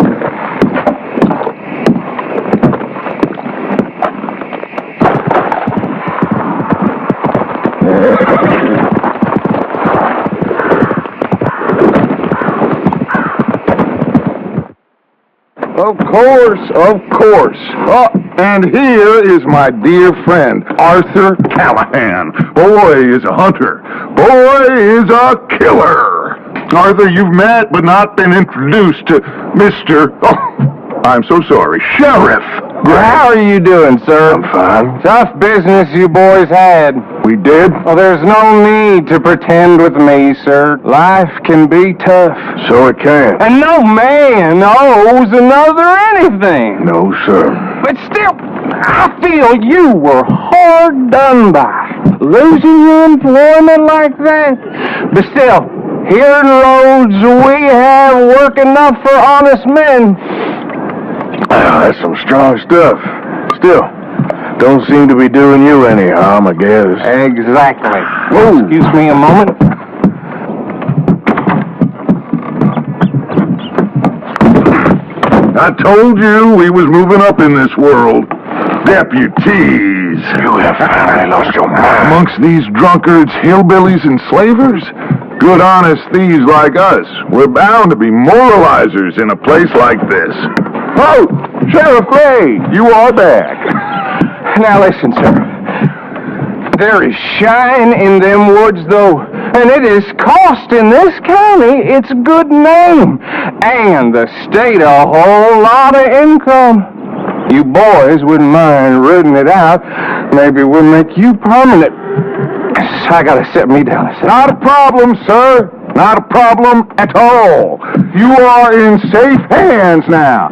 Of course, of course. Oh, and here is my dear friend, Arthur Callahan. Boy is a hunter. Boy is a killer. Arthur, you've met but not been introduced to Mr. Oh, I'm so sorry, Sheriff. How are you doing, sir? I'm fine. Tough business you boys had. We did? Well, there's no need to pretend with me, sir. Life can be tough. So it can. And no man owes another anything. No, sir. But still, I feel you were hard done by. Losing your employment like that. But still, here in Rhodes, we have work enough for honest men. That's some strong stuff. Still, don't seem to be doing you any harm, I guess. Exactly. Oh, excuse me a moment. I told you we was moving up in this world. Deputies. You have finally lost your mind. Amongst these drunkards, hillbillies, and slavers? Good honest thieves like us. We're bound to be moralizers in a place like this. Oh, Sheriff Gray, you are back. Now listen, sir. There is shine in them woods, though, and it is costing this county its good name, and the state a whole lot of income. You boys wouldn't mind rooting it out. Maybe we'll make you permanent. I gotta sit me down. Not a problem, sir. Not a problem at all. You are in safe hands now.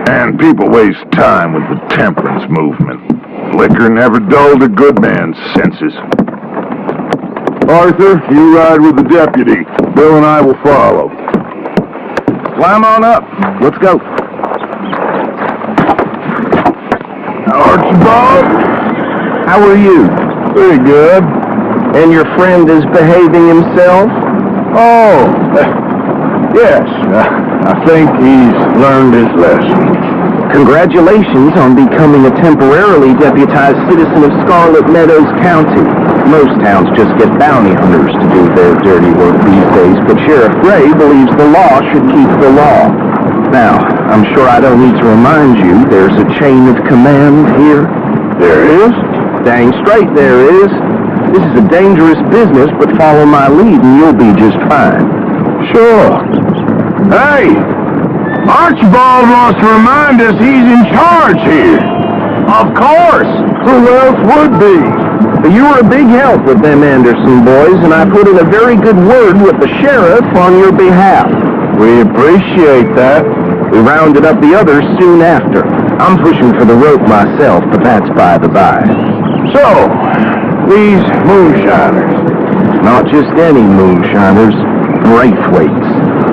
And people waste time with the temperance movement. Liquor never dulled a good man's senses. Arthur, you ride with the deputy. Bill and I will follow. Climb on up. Let's go. Archibald, How are you? pretty good. And your friend is behaving himself? Oh, yes. I think he's learned his lesson. Congratulations on becoming a temporarily deputized citizen of Scarlet Meadows County. Most towns just get bounty hunters to do their dirty work these days, but Sheriff Gray believes the law should keep the law. Now, I'm sure I don't need to remind you there's a chain of command here. There is? Dang straight there is. This is a dangerous business, but follow my lead and you'll be just fine. Sure. Hey! Archibald wants to remind us he's in charge here. Of course. Who else would be? You were a big help with them Anderson boys, and I put in a very good word with the sheriff on your behalf. We appreciate that. We rounded up the others soon after. I'm pushing for the rope myself, but that's by the by. So, these moonshiners. Not just any moonshiners, Braithwaites.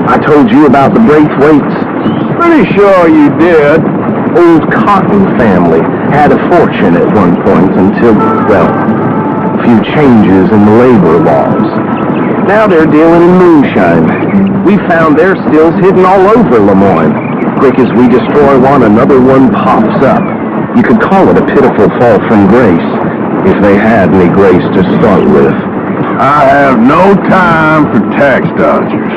I told you about the Braithwaites. Pretty sure you did. Old Cotton family had a fortune at one point until, well, a few changes in the labor laws. Now they're dealing in moonshine. We found their stills hidden all over Lemoyne. Quick as we destroy one, another one pops up. You could call it a pitiful fall from grace, if they had any grace to start with. I have no time for tax dodgers.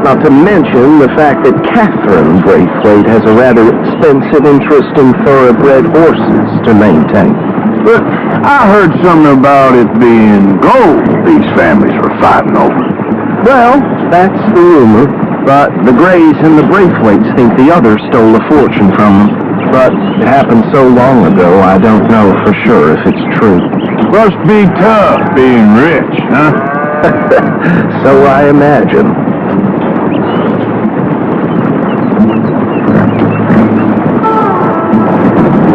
Not to mention the fact that Catherine Braithwaite has a rather expensive interest in thoroughbred horses to maintain. But I heard something about it being gold these families were fighting over. Well, that's the rumor, but the Grays and the Braithwaites think the others stole a fortune from them. But it happened so long ago, I don't know for sure if it's true. Must be tough being rich, huh? So I imagine.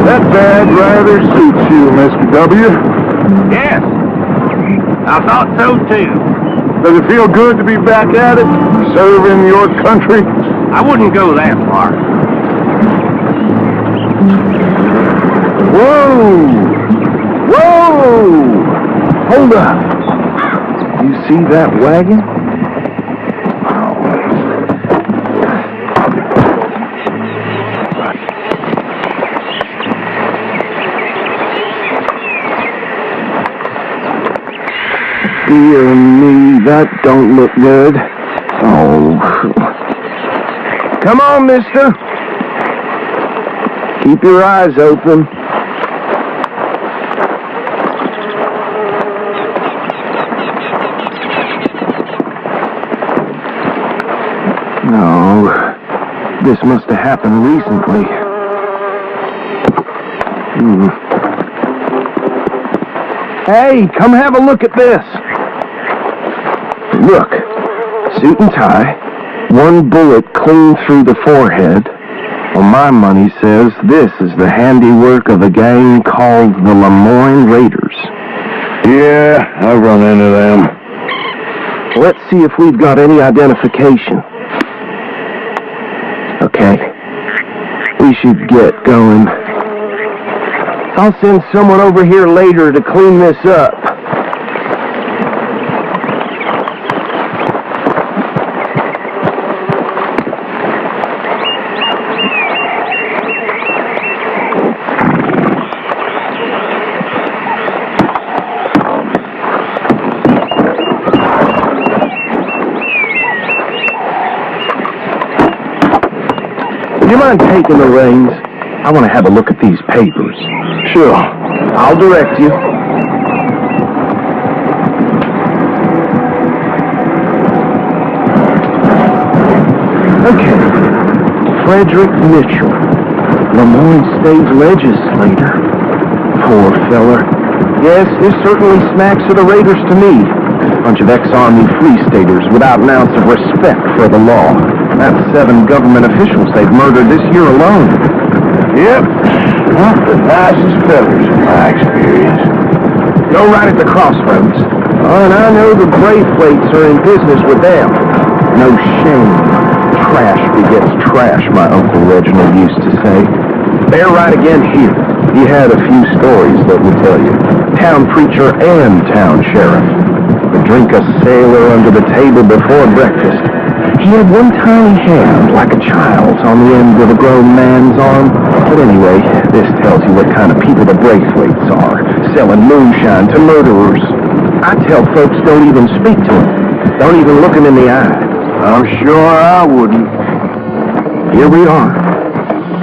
That bag rather suits you, Mr. W. Yes, I thought so too. Does it feel good to be back at it, serving your country? I wouldn't go that far. Whoa! Whoa! Hold up. You see that wagon? Dear me, that don't look good. Oh. Come on, mister. Keep your eyes open. No, this must have happened recently. Hey, come have a look at this. Look, suit and tie, one bullet clean through the forehead. Well, my money says this is the handiwork of a gang called the Lemoyne Raiders. Yeah, I've run into them. Let's see if we've got any identification. Okay, we should get going. I'll send someone over here later to clean this up. Do you mind taking the reins? I want to have a look at these papers. Sure. I'll direct you. Okay. Frederick Mitchell, Lemoyne State Legislator. Poor feller. Yes, this certainly smacks of the Raiders to me. Bunch of ex-Army Free Staters without an ounce of respect for the law. That's 7 government officials they've murdered this year alone. Yep. Not the nicest fellas in my experience. Go right at the crossroads. Oh, and I know the Braithwaites are in business with them. No shame. Trash begets trash, my Uncle Reginald used to say. They're right again here. He had a few stories that would tell you. Town preacher and town sheriff. Would drink a sailor under the table before breakfast. He had one tiny hand, like a child's, on the end of a grown man's arm. But anyway, this tells you what kind of people the Braithwaites are, selling moonshine to murderers. I tell folks don't even speak to them. Don't even look them in the eye. I'm sure I wouldn't. Here we are.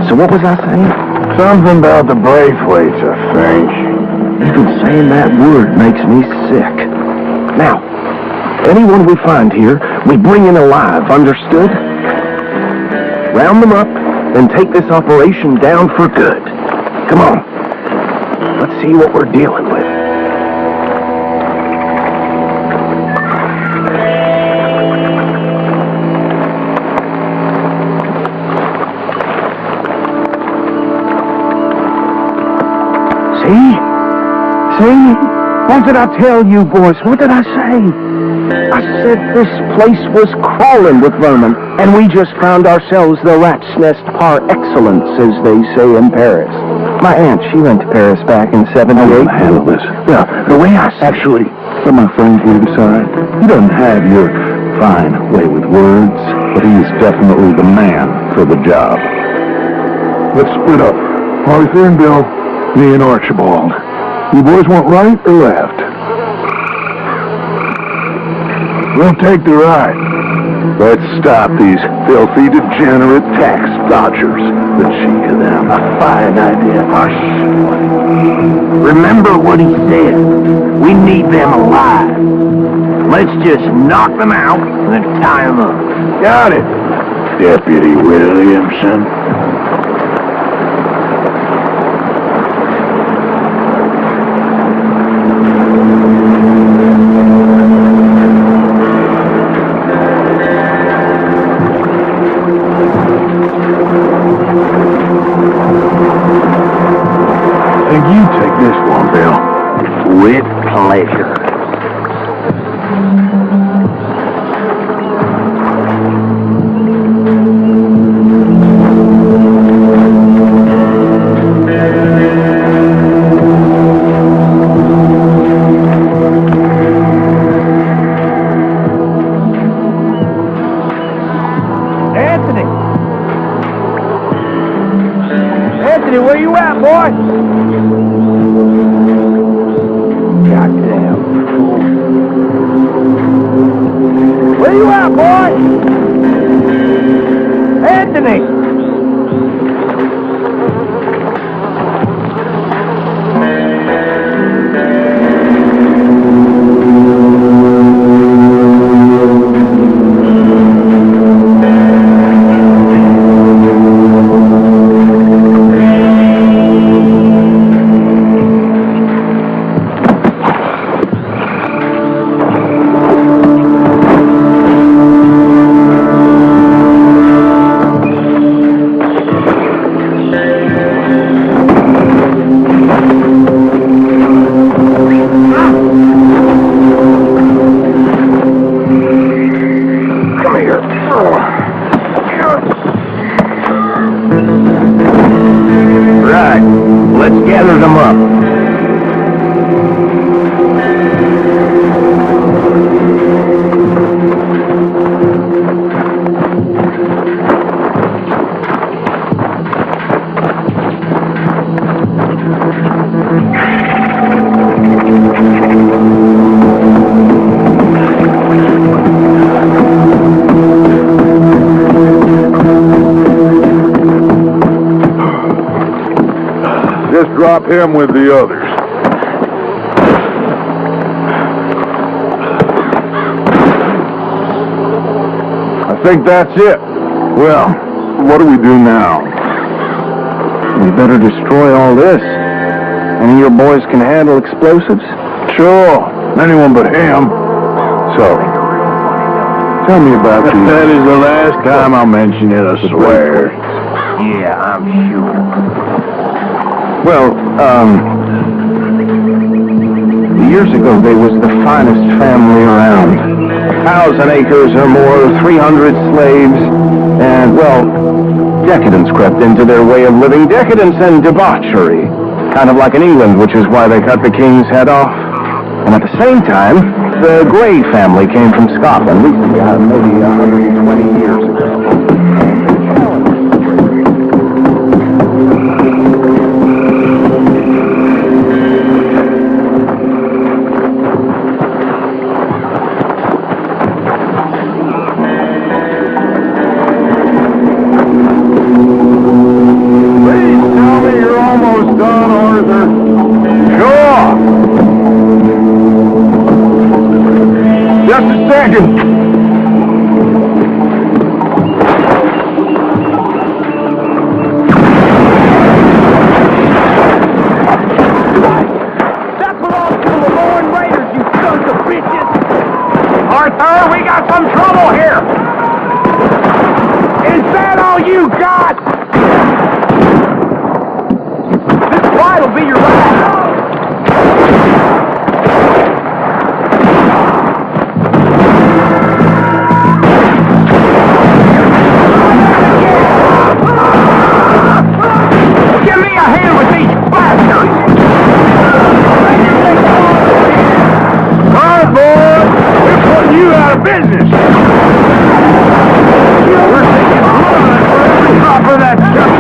So what was I saying? Something about the Braithwaites, I think. Even saying that word makes me sick. Now, anyone we find here, we bring in alive, understood? Round them up, and take this operation down for good. Come on. Let's see what we're dealing with. See? What did I tell you, boys? What did I say? I said this place was crawling with vermin, and we just found ourselves the rat's nest par excellence, as they say in Paris. My aunt, she went to Paris back in 78. Handle this. Yeah, the way I said Actually, let my friend here decide. He doesn't have your fine way with words, but he is definitely the man for the job. Let's split up. Arthur and Bill, me and Archibald. You boys want right or left? We'll take the right. Let's stop these filthy, degenerate tax dodgers. The cheek of them. A fine idea. Hush. Remember what he said. We need them alive. Let's just knock them out and then tie them up. Got it, Deputy Williamson. You take this one, Bill. With pleasure. Anthony, where you at, boy? Goddamn fool. Where you at, boy? Anthony! swap him with the others. I think that's it. Well, what do we do now? We better destroy all this. Any of your boys can handle explosives? Sure, anyone but him. So, tell me about you. That is the last time I'll mention it, I swear. Yeah, I'm sure. Well, years ago they was the finest family around. 1,000 acres or more, 300 slaves, and, well, decadence crept into their way of living. Decadence and debauchery. Kind of like in England, which is why they cut the king's head off. And at the same time, the Grey family came from Scotland, maybe 120 years ago. Just a second. That belongs to the Lord Raiders, you sons of bitches! Arthur, we got some trouble here! Is that all you got? This fight will be your last! Business! We're taking blood for every drop of that stuff!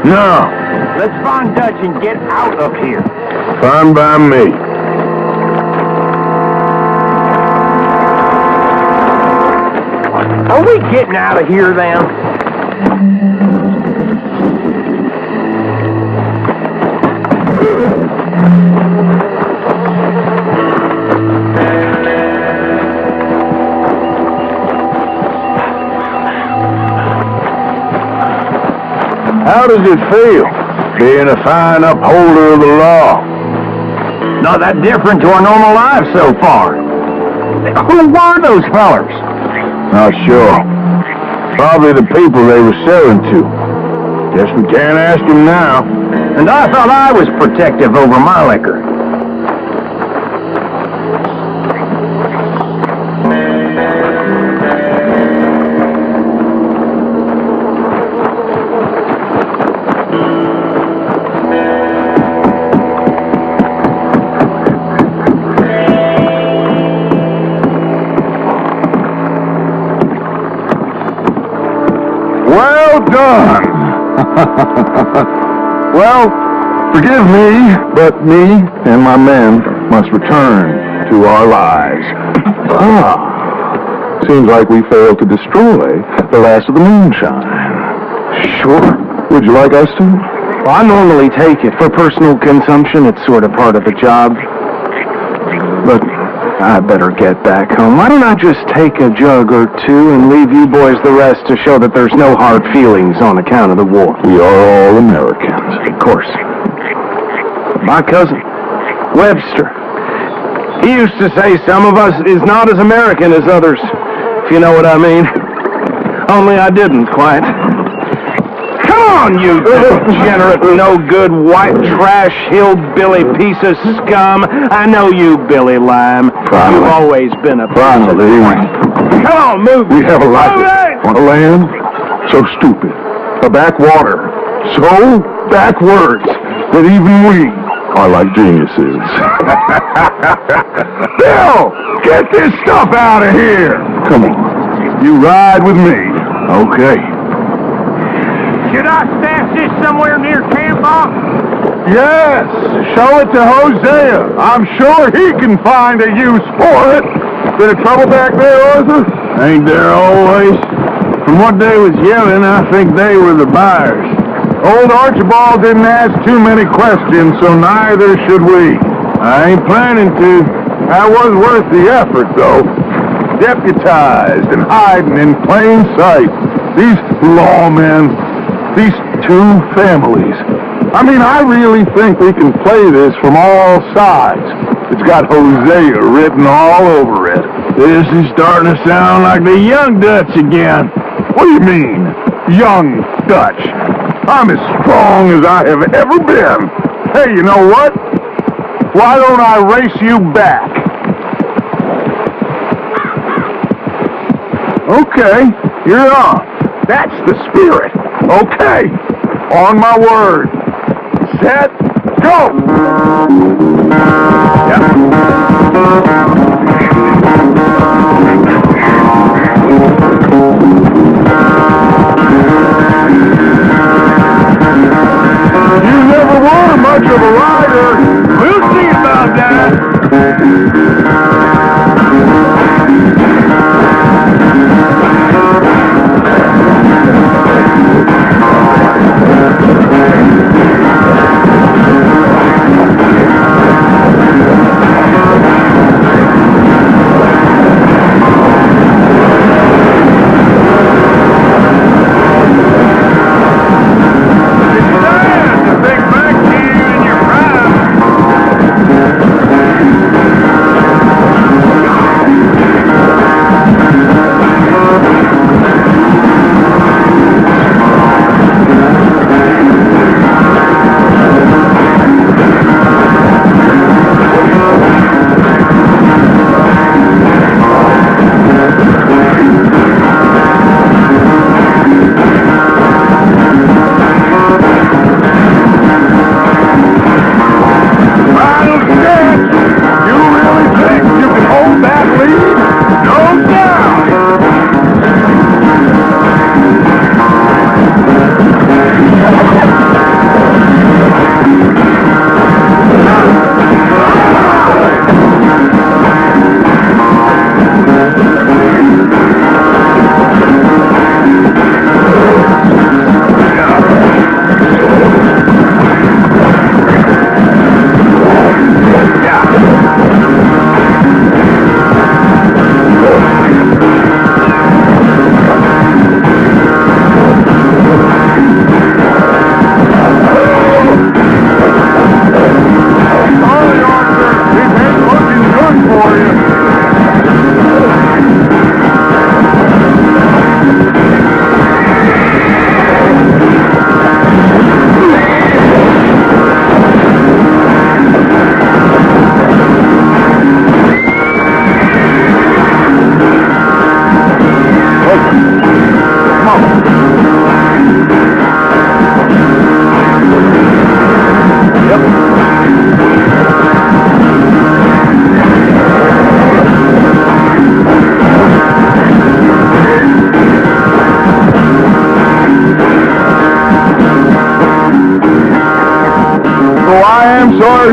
No. Let's find Dutch and get out of here. Fine by me. Are we getting out of here then? How does it feel, being a fine upholder of the law? Not that different to our normal lives so far. Who were those fellers? Not sure. Probably the people they were selling to. Guess we can't ask him now. And I thought I was protective over my liquor. Well done. Well, forgive me, but me and my men must return to our lives. Seems like we failed to destroy the last of the moonshine. Sure. Would you like us to? Well, I normally take it for personal consumption. It's sort of part of the job. But I better get back home. Why don't I just take a jug or two and leave you boys the rest to show that there's no hard feelings on account of the war? We are all Americans. Of course. My cousin, Webster, he used to say some of us is not as American as others, if you know what I mean. Only I didn't quite. Come on, you degenerate, no-good, white trash, hillbilly piece of scum. I know you, Billy Lime. Probably. You've always been a... Finally. Come on, move. We have a life on a land so stupid, a backwater so backwards that even we are like geniuses. Bill, get this stuff out of here. Come on, you ride with me. Okay. Should I stash this somewhere near camp, Bob? Yes, show it to Hosea. I'm sure he can find a use for it. Bit of trouble back there, Arthur? Ain't there always? From what they was yelling, I think they were the buyers. Old Archibald didn't ask too many questions, so neither should we. I ain't planning to. That was worth the effort, though. Deputized and hiding in plain sight. These lawmen, these two families. I mean, I really think we can play this from all sides. It's got Hosea written all over it. This is starting to sound like the Young Dutch again. What do you mean, Young Dutch? I'm as strong as I have ever been. Hey, you know what? Why don't I race you back? Okay, you're on. That's the spirit. Okay, on my word. Set, go! You never were much of a rider. We'll see about that.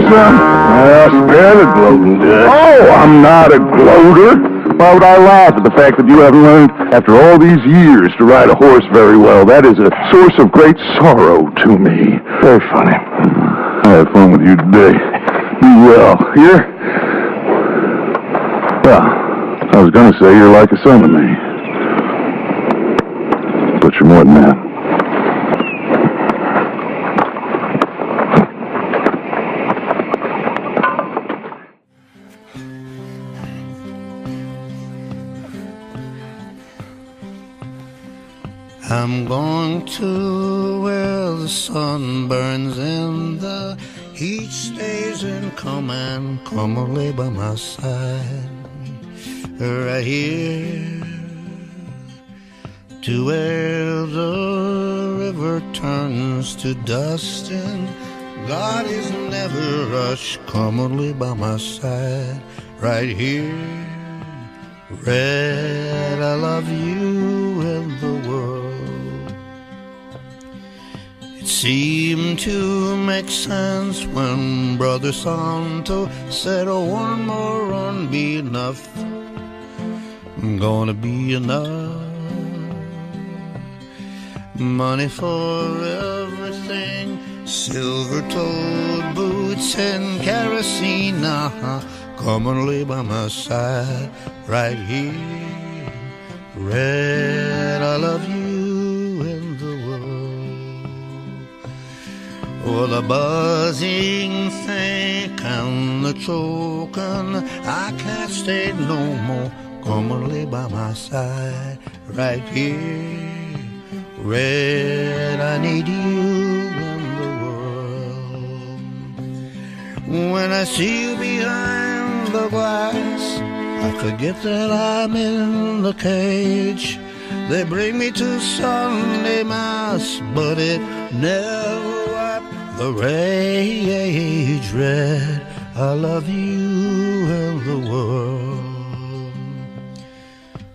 son? Spare the gloating, Dutch. Oh, I'm not a gloater. Why would I laugh at the fact that you haven't learned, after all these years, to ride a horse very well? That is a source of great sorrow to me. Very funny. I had fun with you today. Be well. Here? Well, I was going to say you're like a son to me. But you're more than that. I'm going to where the sun burns and the heat stays in come and come and lay by my side. Right here to where the river turns to dust and God is never rushed. Come and lay by my side. Right here, Red, I love you and the world. It seemed to make sense when Brother Santo said, oh, one more run be enough. Gonna be enough. Money for everything, silver-toed boots and kerosene. Come and lay by my side right here. Red, I love you and the world. Oh, the buzzing think and the choking, I can't stay no more. Come and lay by my side right here. Red, I need you and the world. When I see you behind the glass, I forget that I'm in the cage. They bring me to Sunday Mass, but it never wiped the rage. Red, I love you and the world.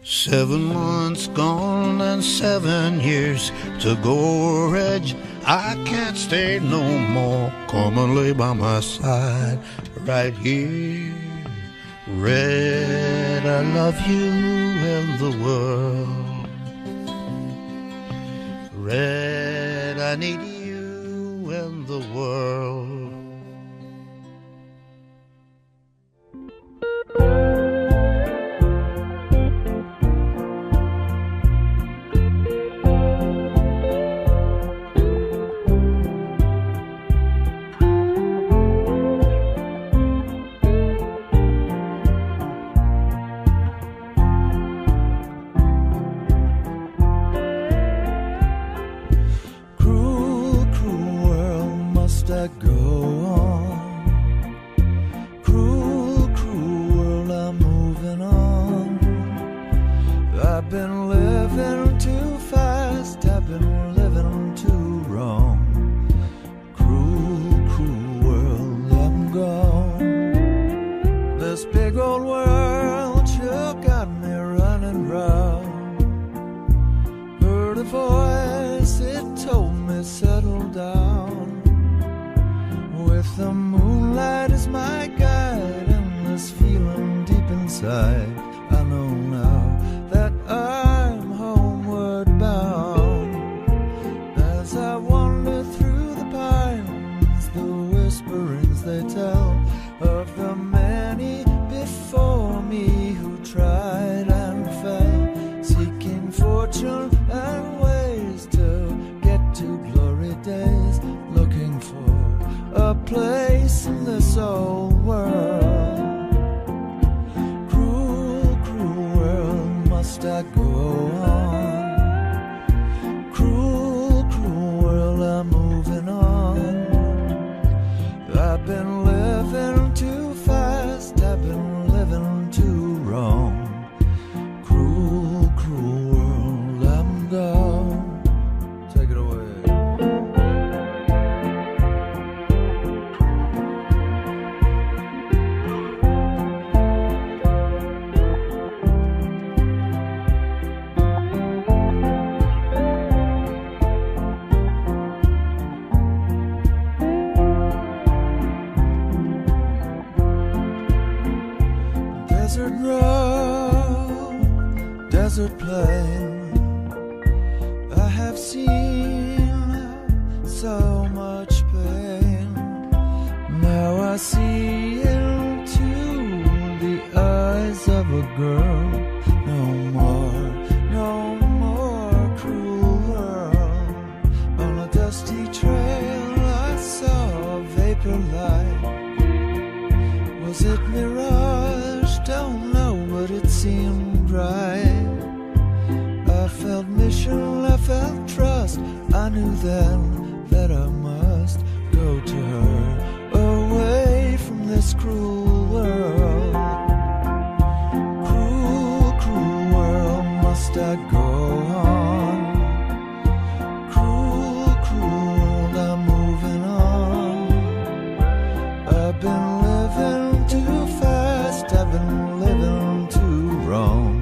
7 months gone and 7 years to go, Reg. I can't stay no more. Come and lay by my side right here. Red, I love you and the world. Red, I need you and the world. I go on. Cruel, cruel world, I'm moving on. I've been living too fast, I've been living too wrong. Cruel, cruel world, I'm gone. This big old world sure got me running round. Heard a voice, it told me settle down. With the moonlight as my guide and this feeling deep inside, I know now that I'm homeward bound. As I wander through the pines, the whisperings they tell of the many before me who tried and fell, seeking fortune and ways to get to glory days, looking for a place in this old world. Cruel, cruel world, must I go on? Cruel, cruel world, I'm moving on. I've been living too fast, I've been living too wrong. Cruel, cruel world, I'm gone. Take it away. desert plain. I have seen so much pain. Now I see into the eyes of a girl. No more cruel world. On a dusty trail I saw a vapor light. Was it mirage? Don't know, but it seemed right. I felt mission, I felt trust. I knew then that I must go to her, away from this cruel world. Cruel, cruel world, must I go on? Cruel, cruel world, I'm moving on. I've been living too fast, I've been living too wrong.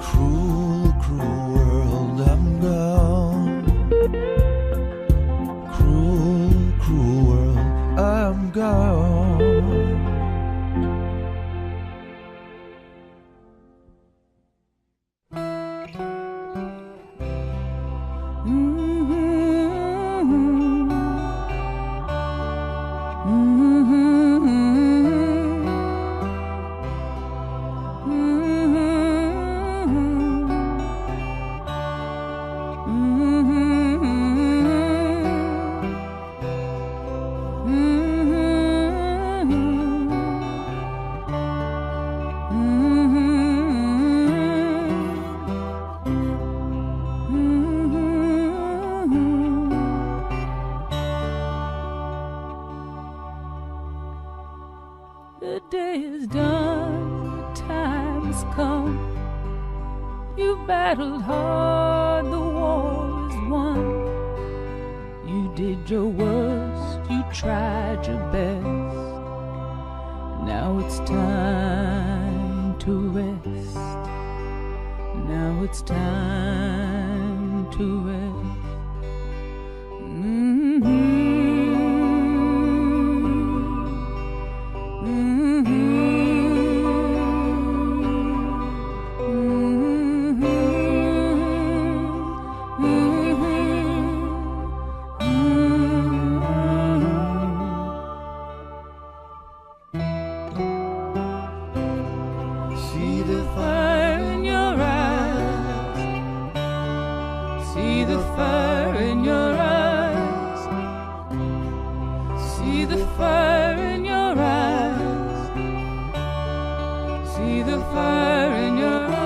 Cruel, cruel world, I'm gone. Cruel, cruel world, I'm gone. The day is done, the time has come. You battled hard, the war is won. You did your worst, you tried your best. Now it's time to rest. Now it's time to rest. See the fire in your eyes. See the fire in your eyes. See the fire in your eyes. See the fire in your eyes.